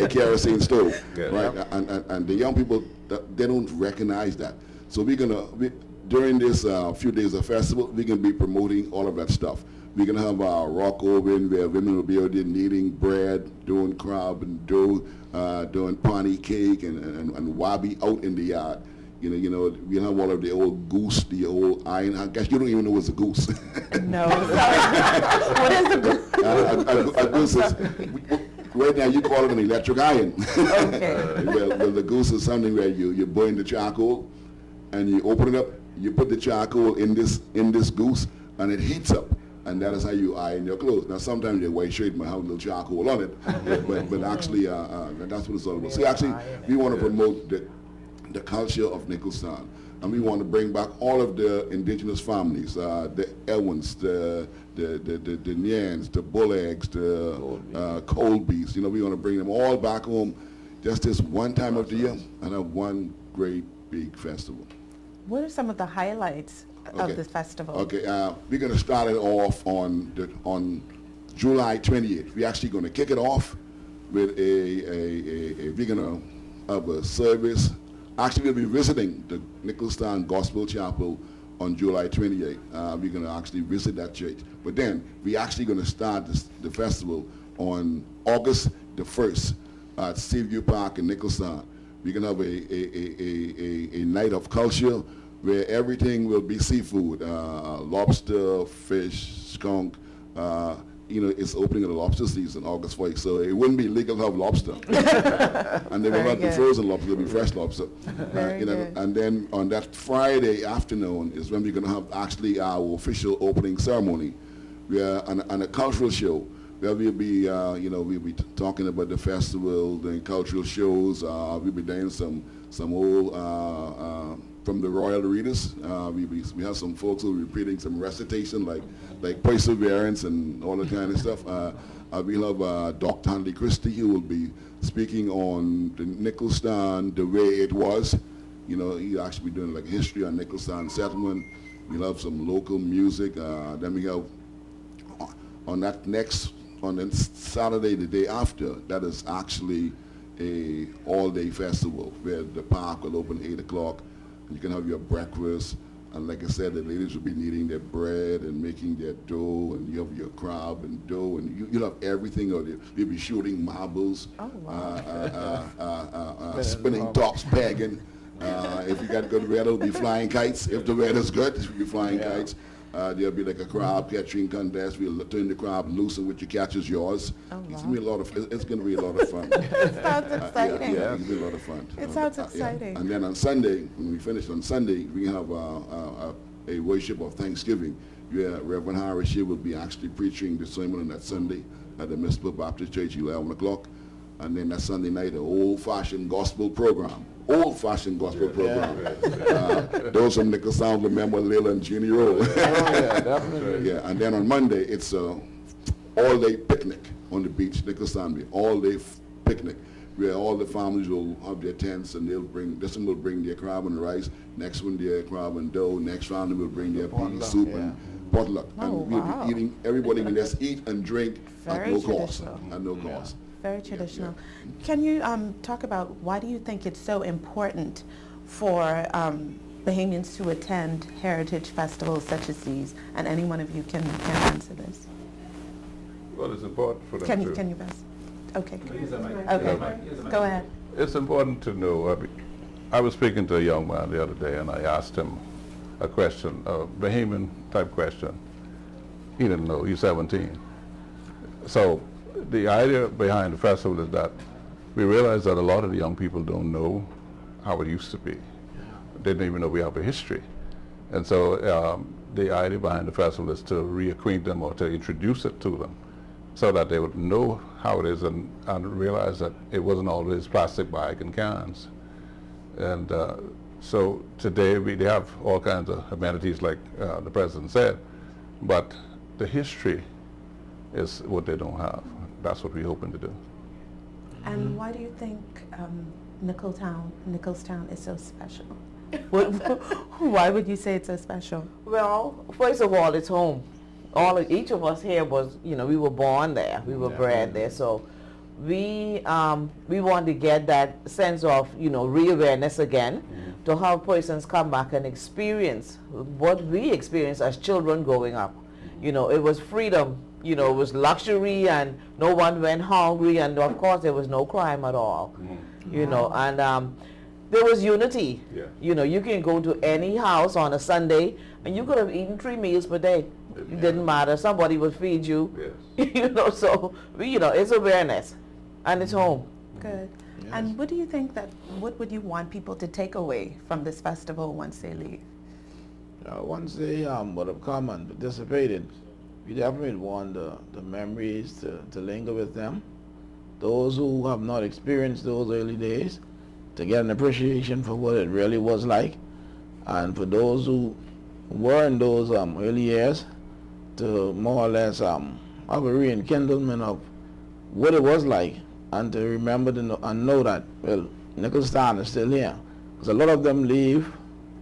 kerosene stove, right? And the young people, they don't recognize that. So during this few days of festival, we're gonna be promoting all of that stuff. We're gonna have our rock oven where women will be out there kneading bread, doing crab and dough, doing pani cake and wabi out in the yard. You know, we have all of the old goose, the old iron. I guess you don't even know what's a goose. No, what is a goose? A goose is, right now you call it an electric iron. Okay. Well, the goose is something where you burn the charcoal and you open it up, you put the charcoal in this goose and it heats up. And that is how you iron your clothes. Now, sometimes your white shirt might have a little charcoal on it, but actually, that's what it's all about. So actually, we want to promote the culture of Nicholstown. And we want to bring back all of the indigenous families, the Ewans, the Nyans, the Bulleggs, the Colbys. You know, we want to bring them all back home just this one time of the year and have one great big festival. What are some of the highlights of this festival? Okay, we're going to start it off on July 28th. We're actually going to kick it off with we're going to have a service. Actually, we'll be visiting the Nicholstown Gospel Chapel on July 28th. We're going to actually visit that church. But then we're actually going to start the festival on August the 1st at Seaview Park in Nicholstown. We're going to have a night of culture where everything will be seafood, lobster, fish, skunk. You know, it's opening of the lobster season, August 1st, so it wouldn't be legal to have lobster. And they will not be frozen lobster, they'll be fresh lobster. You know, and then on that Friday afternoon is when we're going to have actually our official opening ceremony. And a cultural show where we'll be, you know, we'll be talking about the festival, doing cultural shows. We'll be doing some old from the Royal Readers. We have some folks who will be repeating some recitation like Perseverance and all that kind of stuff. We'll have Dr. Handley Christie, who will be speaking on the Nicholstown, the way it was. You know, he'll actually be doing like history on Nicholstown settlement. We'll have some local music. Then we have on the Saturday, the day after, that is actually a all-day festival where the park will open 8 o'clock. You can have your breakfast, and like I said, the ladies will be kneading their bread and making their dough, and you have your crab and dough, and you'll have everything out there. You'll be shooting marbles, spinning tops, pegging. If you got good weather, it'll be flying kites. If the weather's good, it'll be flying kites. There'll be like a crab catching contest. We'll turn the crab loose, and what you catch is yours. It's gonna be it's gonna be a lot of fun. It sounds exciting. Yeah, it's gonna be a lot of fun. It sounds exciting. And then on Sunday, when we finish on Sunday, we have a worship of Thanksgiving. Reverend Harris here will be actually preaching the sermon on that Sunday at the Municipal Baptist Church, 11 o'clock. And then that Sunday night, an old-fashioned gospel program. Old-fashioned gospel program. Those from Nicholstown remember Lil and Jeannie Roll. Definitely. Yeah, and then on Monday, it's a all-day picnic on the beach, Nicholstown Beach. All-day picnic, where all the families will have their tents and this one will bring their crab and rice, next one their crab and dough, next family will bring their pea soup and potluck. And we'll be eating, everybody can just eat and drink at no cost. At no cost. Very traditional. Can you talk about why do you think it's so important for Bahamians to attend heritage festivals such as these? And any one of you can answer this. Well, it's important for them to... Can you best? Okay. Okay. Go ahead. It's important to know. I was speaking to a young man the other day, and I asked him a question, a Bahamian type question. He didn't know. He's 17. So the idea behind the festival is that we realize that a lot of the young people don't know how it used to be. They didn't even know we have a history. And so the idea behind the festival is to reacquaint them or to introduce it to them so that they would know how it is and realize that it wasn't always plastic bag and cans. And so today they have all kinds of amenities like the president said, but the history is what they don't have. That's what we're hoping to do. And why do you think Nicholstown is so special? Why would you say it's so special? Well, first of all, it's home. Each of us here was, we were born there, we were bred there, so we want to get that sense of, re-awareness again, to have persons come back and experience what we experienced as children growing up. It was freedom, it was luxury, and no one went hungry, and of course there was no crime at all, and there was unity. You can go to any house on a Sunday, and you could have eaten 3 meals per day. It didn't matter. Somebody would feed you. So it's awareness, and it's home. Good. Yes. And what do you think what would you want people to take away from this festival once they leave? Once they would have come and participated, we definitely want the memories to linger with them. Those who have not experienced those early days, to get an appreciation for what it really was like, and for those who were in those early years, to more or less have a rekindlement of what it was like, and to remember and know that, well, Nicholstown is still here. Because a lot of them leave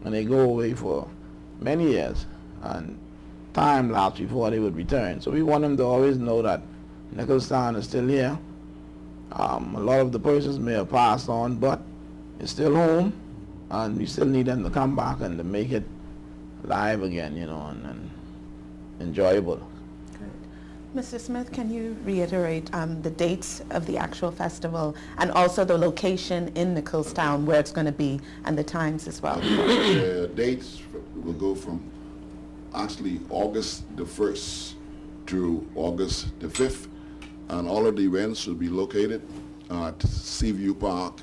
and they go away for many years, and time lapse before they would return. So we want them to always know that Nicholstown is still here. A lot of the persons may have passed on, but it's still home, and we still need them to come back and to make it live again, and enjoyable. Good. Mr. Smith, can you reiterate the dates of the actual festival and also the location in Nicholstown where it's going to be and the times as well? The dates will go from actually August the 1st to August the 5th, and all of the events will be located at Seaview Park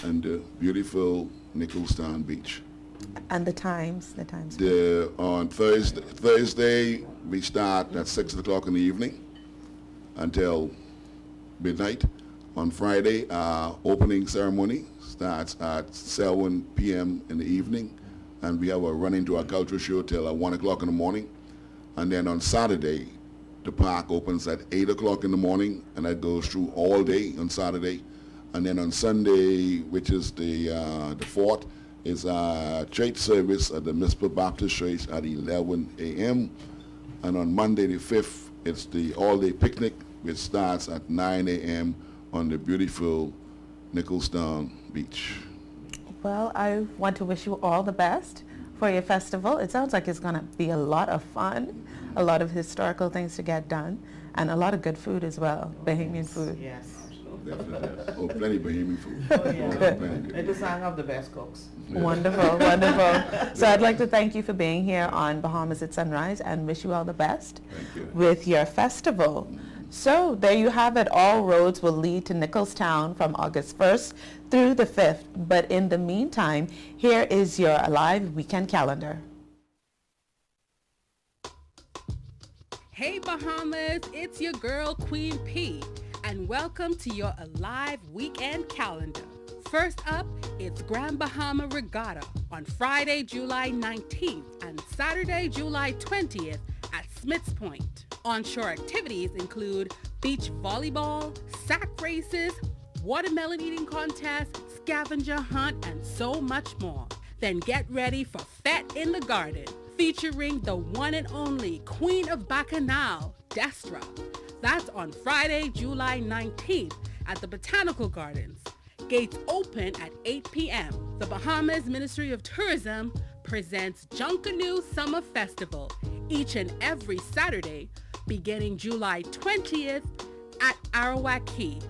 and the beautiful Nicholstown Beach. And the times? On Thursday, we start at 6 o'clock in the evening until midnight. On Friday, our opening ceremony starts at 7 p.m. in the evening, and we have a run into our cultural show till 1 o'clock in the morning. And then on Saturday, the park opens at 8 o'clock in the morning, and that goes through all day on Saturday. And then on Sunday, which is the 4th, is a church service at the Municipal Baptist Church at 11 a.m. And on Monday the 5th, it's the all-day picnic, which starts at 9 a.m. on the beautiful Nicholstown Beach. Well, I want to wish you all the best for your festival. It sounds like it's going to be a lot of fun, a lot of historical things to get done, and a lot of good food as well, Bahamian food. Yes. Definitely. Plenty of Bahamian food. It does not have the best cooks. Yeah. Wonderful, wonderful. So I'd like to thank you for being here on Bahamas at Sunrise and wish you all the best with your festival. So there you have it. All roads will lead to Nicholstown from August 1st through the 5th. But in the meantime, here is your live weekend calendar. Hey Bahamas, it's your girl Queen P, and welcome to your Alive Weekend Calendar. First up, it's Grand Bahama Regatta on Friday, July 19th and Saturday, July 20th at Smith's Point. Onshore activities include beach volleyball, sack races, watermelon eating contest, scavenger hunt, and so much more. Then get ready for Fete in the Garden, featuring the one and only Queen of Bacchanal, Destra. That's on Friday, July 19th at the Botanical Gardens. Gates open at 8 p.m. The Bahamas Ministry of Tourism presents Junkanoo Summer Festival each and every Saturday, beginning July 20th at Arawak Key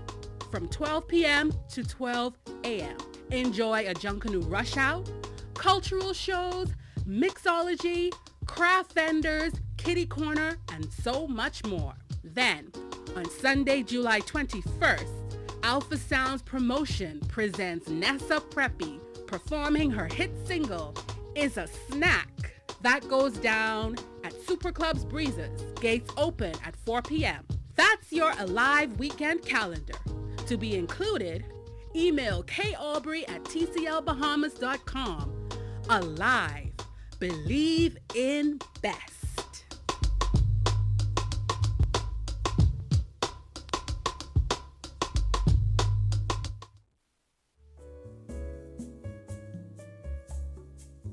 from 12 p.m. to 12 a.m. Enjoy a Junkanoo rush out, cultural shows, mixology, craft vendors, kitty corner, and so much more. Then, on Sunday, July 21st, Alpha Sounds Promotion presents Nessa Preppy performing her hit single, Is a Snack. That goes down at Super Club's Breezes. Gates open at 4 p.m. That's your Alive weekend calendar. To be included, email kalbury@tclbahamas.com. Alive. Believe in best.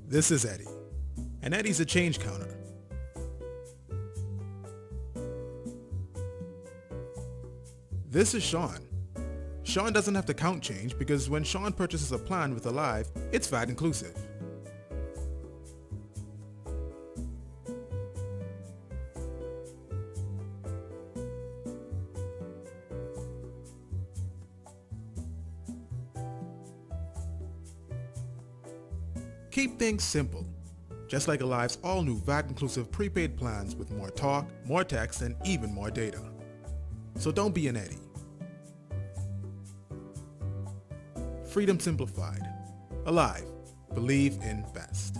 This is Eddie, and Eddie's a change counter. This is Sean. Sean doesn't have to count change because when Sean purchases a plan with Alive, it's VAT inclusive. Keep things simple, just like Alive's all-new VAT-inclusive prepaid plans with more talk, more text, and even more data. So don't be an Eddie. Freedom simplified. Alive. Believe in best.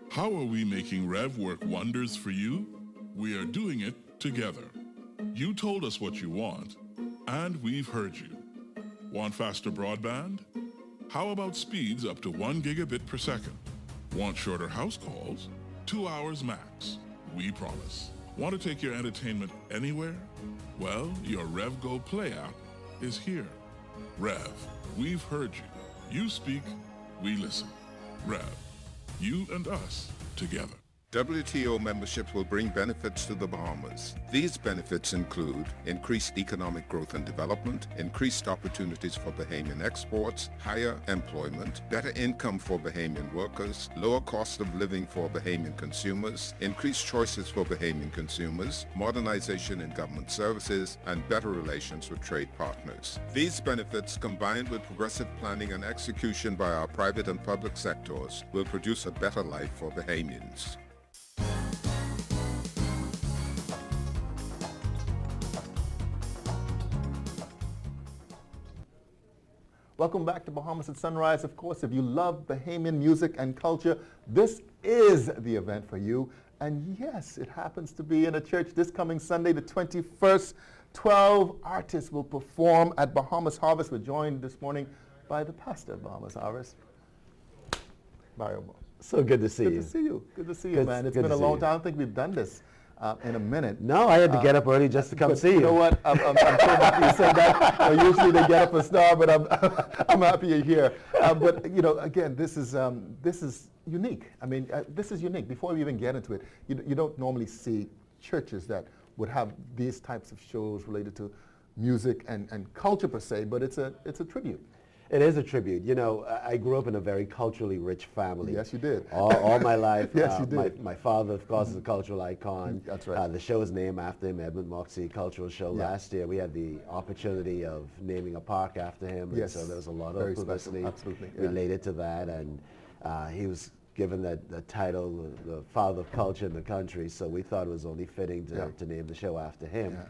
How are we making Rev work wonders for you? We are doing it together. You told us what you want, and we've heard you. Want faster broadband? How about speeds up to 1 gigabit per second? Want shorter house calls? 2 hours max. We promise. Want to take your entertainment anywhere? Well, your Rev Go Play app is here. Rev, we've heard you. You speak, we listen. Rev, you and us together. WTO membership will bring benefits to the Bahamas. These benefits include increased economic growth and development, increased opportunities for Bahamian exports, higher employment, better income for Bahamian workers, lower cost of living for Bahamian consumers, increased choices for Bahamian consumers, modernization in government services, and better relations with trade partners. These benefits, combined with progressive planning and execution by our private and public sectors, will produce a better life for Bahamians. Welcome back to Bahamas at Sunrise. Of course, if you love Bahamian music and culture, this is the event for you. And yes, it happens to be in a church this coming Sunday, the 21st. 12 artists will perform at Bahamas Harvest. We're joined this morning by the pastor of Bahamas Harvest, Mario. So good to see you. Good to see you. Good to see you, man. It's been a long time. I don't think we've done this in a minute. No, I had to get up early just to come see you. You know what? I'm so happy you said that. Usually they get up a star, but I'm happy you're here. But you know, again, this is unique. I mean, this is unique. Before we even get into it, you don't normally see churches that would have these types of shows related to music and culture per se, but it's a tribute. It is a tribute. You know, I grew up in a very culturally rich family. Yes, you did. All my life. Yes, you did. My father, of course, is a cultural icon. That's right. The show is named after him, Edmund Moxie Cultural Show. Yeah. Last year, we had the opportunity of naming a park after him. Yes. And so there was a lot Very of publicity Absolutely. Yeah. related to that. And he was given the title, the father of culture in the country. So we thought it was only fitting to name the show after him. Yeah.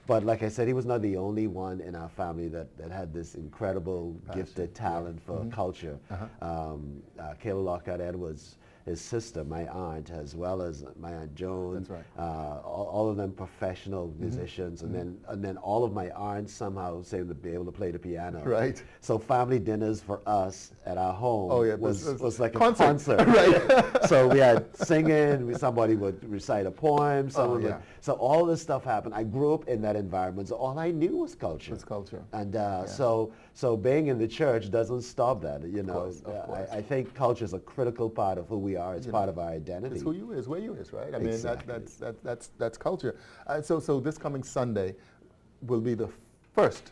But like I said, he was not the only one in our family that had this incredible, gifted talent for culture. Kayla Lockhart Edwards his sister, my aunt, as well as my Aunt Joan. That's right. All of them professional musicians, and then all of my aunts somehow seemed to be able to play the piano. Right. So family dinners for us at our home was like concert. a concert. Right. So we had singing. Somebody would recite a poem. Someone would, so all this stuff happened. I grew up in that environment, so all I knew was culture. It's culture. And so being in the church doesn't stop that. You know, of course. I think culture is a critical part of who we are. It's part of our identity. It's who you is, where you is, right? I Exactly. mean, that's culture. So this coming Sunday will be the first.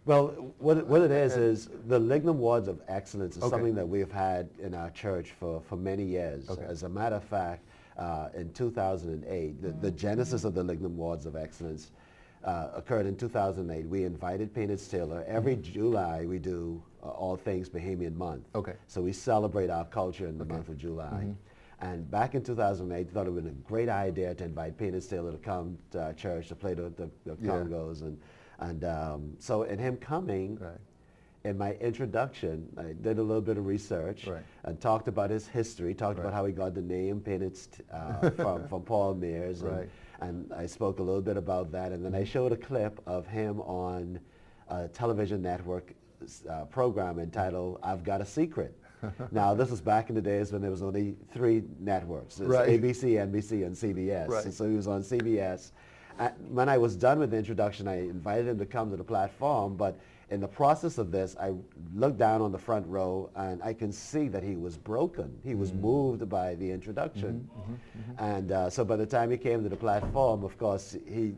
Well, what it is the Lignum Awards of Excellence is Okay. something that we've had in our church for many years. Okay. As a matter of fact, in 2008, the genesis of the Lignum Awards of Excellence occurred in 2008. We invited Painted Taylor. Every July we do All Things Bahamian Month. Okay. So we celebrate our culture in the month of July. And back in 2008, thought it would have been a great idea to invite Painted Taylor to come to our church to play the congos. And so in him coming, in my introduction, I did a little bit of research and talked about his history, talked about how he got the name Painted from Paul Mears. And I spoke a little bit about that. And then I showed a clip of him on a television network program entitled I've Got a Secret. Now, this was back in the days when there was only 3 networks. It's ABC, NBC, and CBS. Right. So he was on CBS. When I was done with the introduction, I invited him to come to the platform, but in the process of this, I looked down on the front row, and I can see that he was broken. He was moved by the introduction. And so by the time he came to the platform, of course, he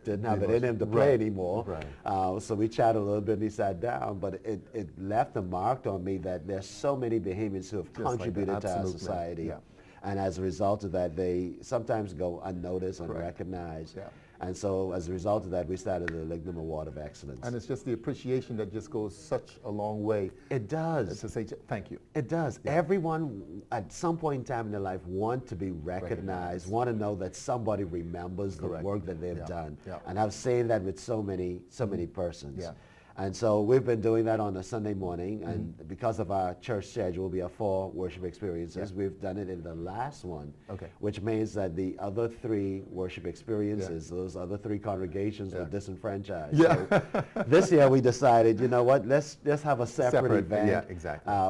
didn't have it in him to play anymore. So we chatted a little bit and he sat down, but it left a mark on me that there's so many Bahamians who have contributed to our society. And as a result of that, they sometimes go unnoticed, unrecognized. And so as a result of that, we started the Lignum Award of Excellence. And it's just the appreciation that just goes such a long way. It does. To say thank you. It does. Everyone at some point in time in their life want to be recognized, want to know that somebody remembers the work that they've done. And I've seen that with so many persons. And so we've been doing that on a Sunday morning, and because of our church schedule, we have 4 worship experiences. We've done it in the last one, which means that the other 3 worship experiences, those other 3 congregations were disenfranchised. So this year we decided, you know what, let's have a separate event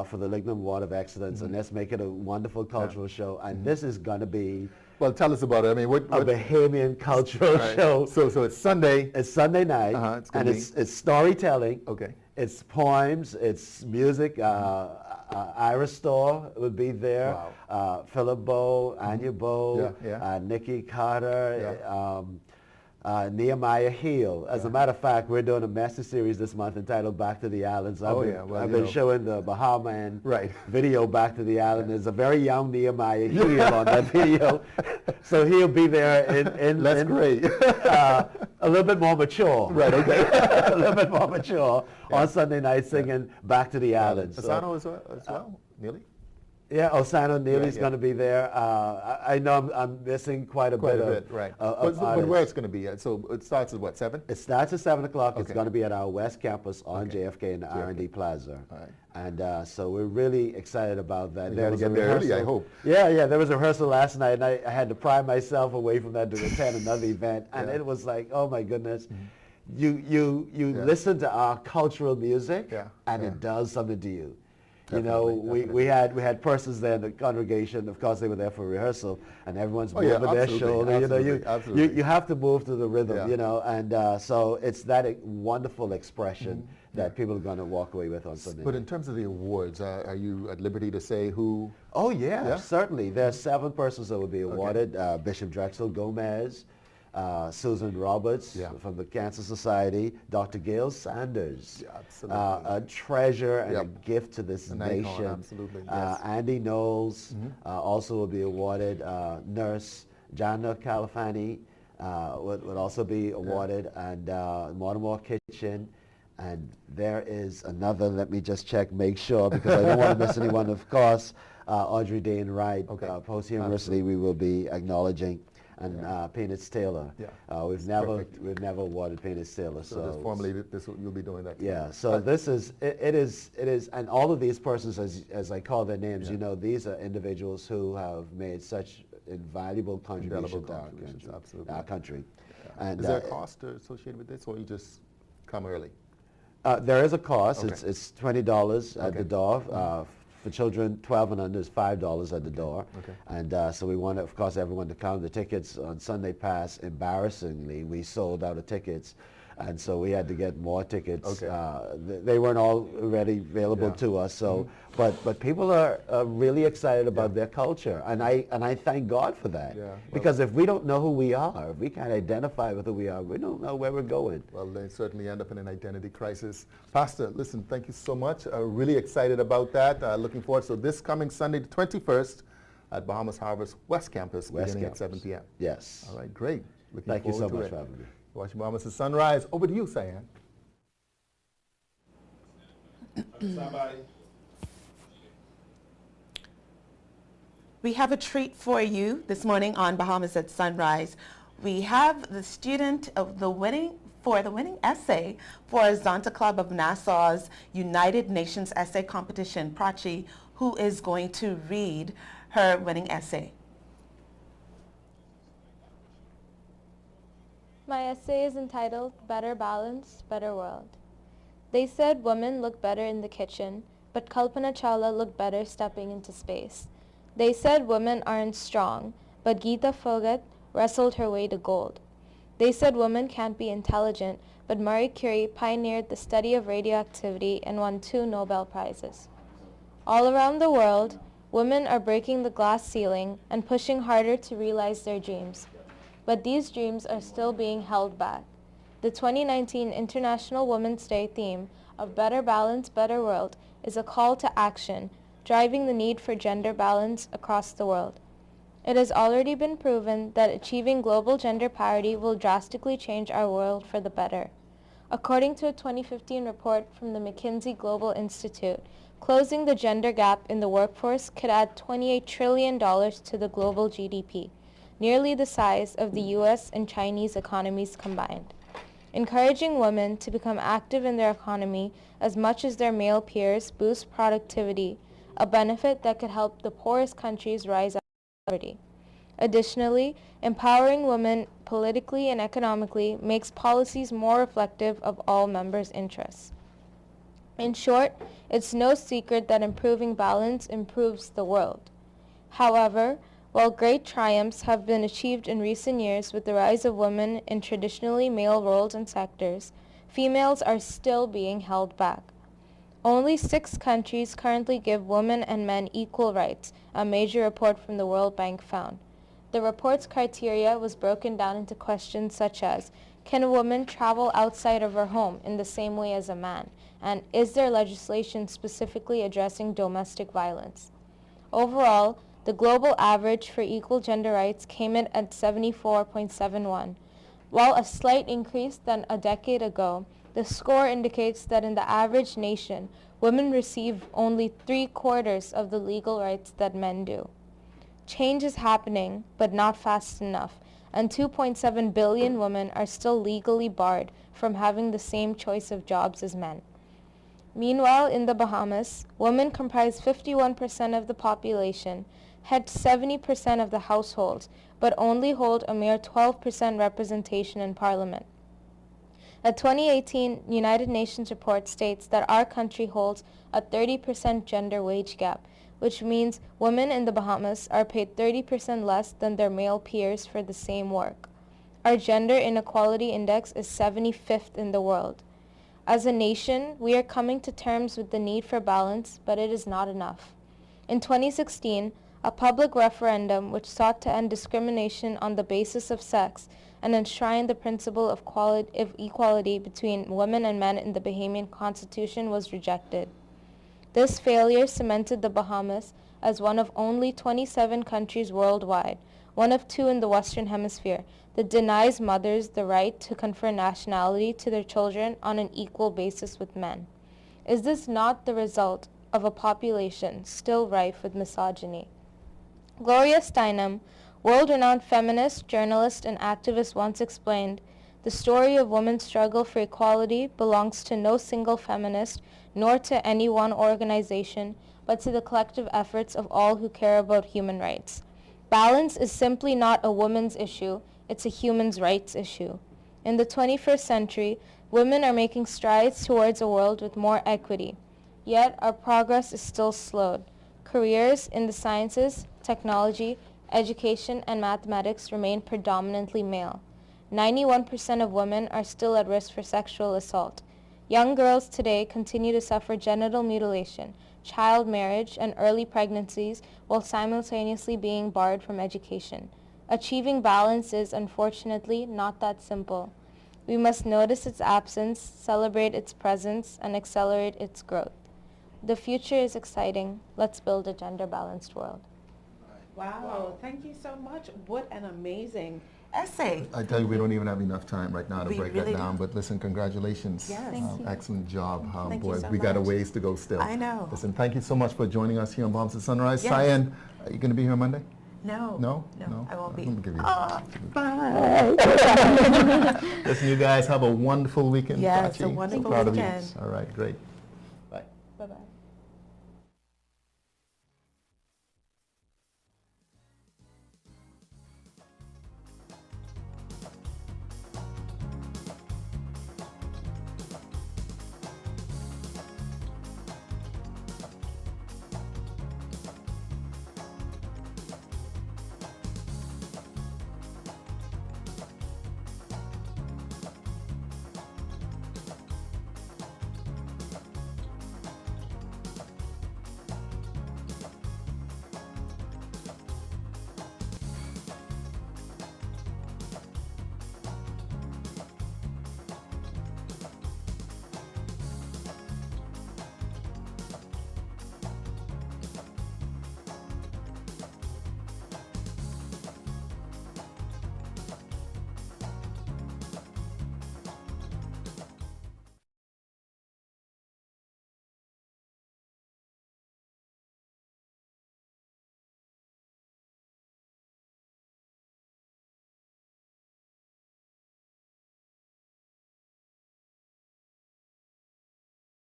for the Lignum Award of Excellence, and let's make it a wonderful cultural show. And this is going to be Well, tell us about it. I mean, what a Bahamian cultural show. So it's Sunday. It's Sunday night, and it's storytelling. Okay. It's poems. It's music. Iris Storr would be there. Wow. Philip Bowe, Anya Bowe, Nikki Carter. Nehemiah Hill. As a matter of fact, we're doing a master series this month entitled Back to the Islands. I've been showing the Bahama and video Back to the Island. There's a very young Nehemiah Hill on that video. So he'll be there That's great. a little bit more mature. Right, okay. A little bit more mature on Sunday night singing Back to the Islands. Asano as well, Neely? Yeah, Osano Neely's going to be there. I know I'm missing quite a bit. Right. But where it's going to be at? So it starts at what, 7? It starts at 7 o'clock. It's going to be at our West Campus on JFK in the R&D Plaza. And so we're really excited about that. You're going to get there early, I hope. Yeah, there was a rehearsal last night, and I had to pry myself away from that to attend another event. And it was like, oh my goodness. You listen to our cultural music, and it does something to you. Definitely. We had persons there in the congregation. Of course, they were there for rehearsal, and everyone's moving their shoulder. You have to move to the rhythm, and so it's that wonderful expression that people are going to walk away with on Sunday. But in terms of the awards, are you at liberty to say who? Oh yeah, certainly. There are 7 persons that will be awarded: Bishop Drexel Gomez, Susan Roberts from the Cancer Society, Dr. Gail Sanders, a treasure and a gift to this nation. Icon, absolutely, yes. Andy Knowles also will be awarded. Nurse Jana Califani would also be awarded, and Mortimer Kitchen. And there is another, let me just check, make sure, because I don't want to miss anyone, of course, Audrey Dane Wright, Post University, we will be acknowledging. and Peanuts Taylor. Yeah. We've never awarded Peanuts Taylor. So this formally, you'll be doing that. Yeah. So this is it is, and all of these persons, as I call their names, you know, these are individuals who have made such invaluable contribution to our country. Yeah. And is there a cost associated with this, or you just come early? There is a cost. Okay. It's $20 at the door. For children 12 and under is $5 at the door. Okay. And so we want, of course, everyone to come. The tickets on Sunday Pass, embarrassingly, we sold out of tickets. And so we had to get more tickets. Okay. They weren't already available to us. So, but people are really excited about their culture, and I thank God for that. Yeah. Well, because if we don't know who we are, if we can't identify with who we are, we don't know where we're going. Well, they certainly end up in an identity crisis. Pastor, listen, thank you so much. Really excited about that. Looking forward. So this coming Sunday, the 21st, at Bahamas Harvest West Campus, beginning at 7 p.m. Yes. All right, great. Thank you so much for having me. Watching Bahamas' Sunrise. Over to you, Cyan. We have a treat for you this morning on Bahamas at Sunrise. We have the student of the winning essay for Zonta Club of Nassau's United Nations Essay Competition, Prachi, who is going to read her winning essay. My essay is entitled Better Balance, Better World. They said women look better in the kitchen, but Kalpana Chawla looked better stepping into space. They said women aren't strong, but Geeta Phogat wrestled her way to gold. They said women can't be intelligent, but Marie Curie pioneered the study of radioactivity and won 2 Nobel Prizes. All around the world, women are breaking the glass ceiling and pushing harder to realize their dreams. But these dreams are still being held back. The 2019 International Women's Day theme of Better Balance, Better World is a call to action, driving the need for gender balance across the world. It has already been proven that achieving global gender parity will drastically change our world for the better. According to a 2015 report from the McKinsey Global Institute, closing the gender gap in the workforce could add $28 trillion to the global GDP, nearly the size of the U.S. and Chinese economies combined. Encouraging women to become active in their economy as much as their male peers boosts productivity, a benefit that could help the poorest countries rise out of poverty. Additionally, empowering women politically and economically makes policies more reflective of all members' interests. In short, it's no secret that improving balance improves the world. However, while great triumphs have been achieved in recent years with the rise of women in traditionally male roles and sectors, females are still being held back. Only 6 countries currently give women and men equal rights, a major report from the World Bank found. The report's criteria was broken down into questions such as, can a woman travel outside of her home in the same way as a man? And is there legislation specifically addressing domestic violence? Overall, the global average for equal gender rights came in at 74.71. While a slight increase than a decade ago, the score indicates that in the average nation, women receive only 3/4 of the legal rights that men do. Change is happening, but not fast enough, and 2.7 billion women are still legally barred from having the same choice of jobs as men. Meanwhile, in the Bahamas, women comprise 51% of the population, head 70% of the households, but only hold a mere 12% representation in parliament. A 2018 United Nations report states that our country holds a 30% gender wage gap, which means women in the Bahamas are paid 30% less than their male peers for the same work. Our gender inequality index is 75th in the world. As a nation, we are coming to terms with the need for balance, but it is not enough. In 2016, a public referendum which sought to end discrimination on the basis of sex and enshrine the principle of equality between women and men in the Bahamian Constitution was rejected. This failure cemented the Bahamas as one of only 27 countries worldwide, one of 2 in the Western Hemisphere, that denies mothers the right to confer nationality to their children on an equal basis with men. Is this not the result of a population still rife with misogyny? Gloria Steinem, World-renowned feminist, journalist, and activist once explained, "The story of women's struggle for equality belongs to no single feminist, nor to any one organization, but to the collective efforts of all who care about human rights. Balance is simply not a woman's issue, it's a human's rights issue." In the 21st century, women are making strides towards a world with more equity. Yet, our progress is still slowed. Careers in the sciences, technology, education, and mathematics remain predominantly male. 91% of women are still at risk for sexual assault. Young girls today continue to suffer genital mutilation, child marriage, and early pregnancies while simultaneously being barred from education. Achieving balance is, unfortunately, not that simple. We must notice its absence, celebrate its presence, and accelerate its growth. The future is exciting. Let's build a gender-balanced world. Wow, thank you so much. What an amazing essay. I tell you, we don't even have enough time right now to We break really that down, don't. but listen, congratulations. Yes. Thank you. Excellent job. Thank you Boy, so we got a much. ways to go still. I know. Listen, thank you so much for joining us here on Bahamas at Sunrise. Yes. Cyan, are you going to be here Monday? No. No? No, I won't be. I'm gonna give you Bye. Listen, you guys have a wonderful weekend. Yes, Prachi. a wonderful So proud of you. weekend. All right, great. Bye. Bye-bye.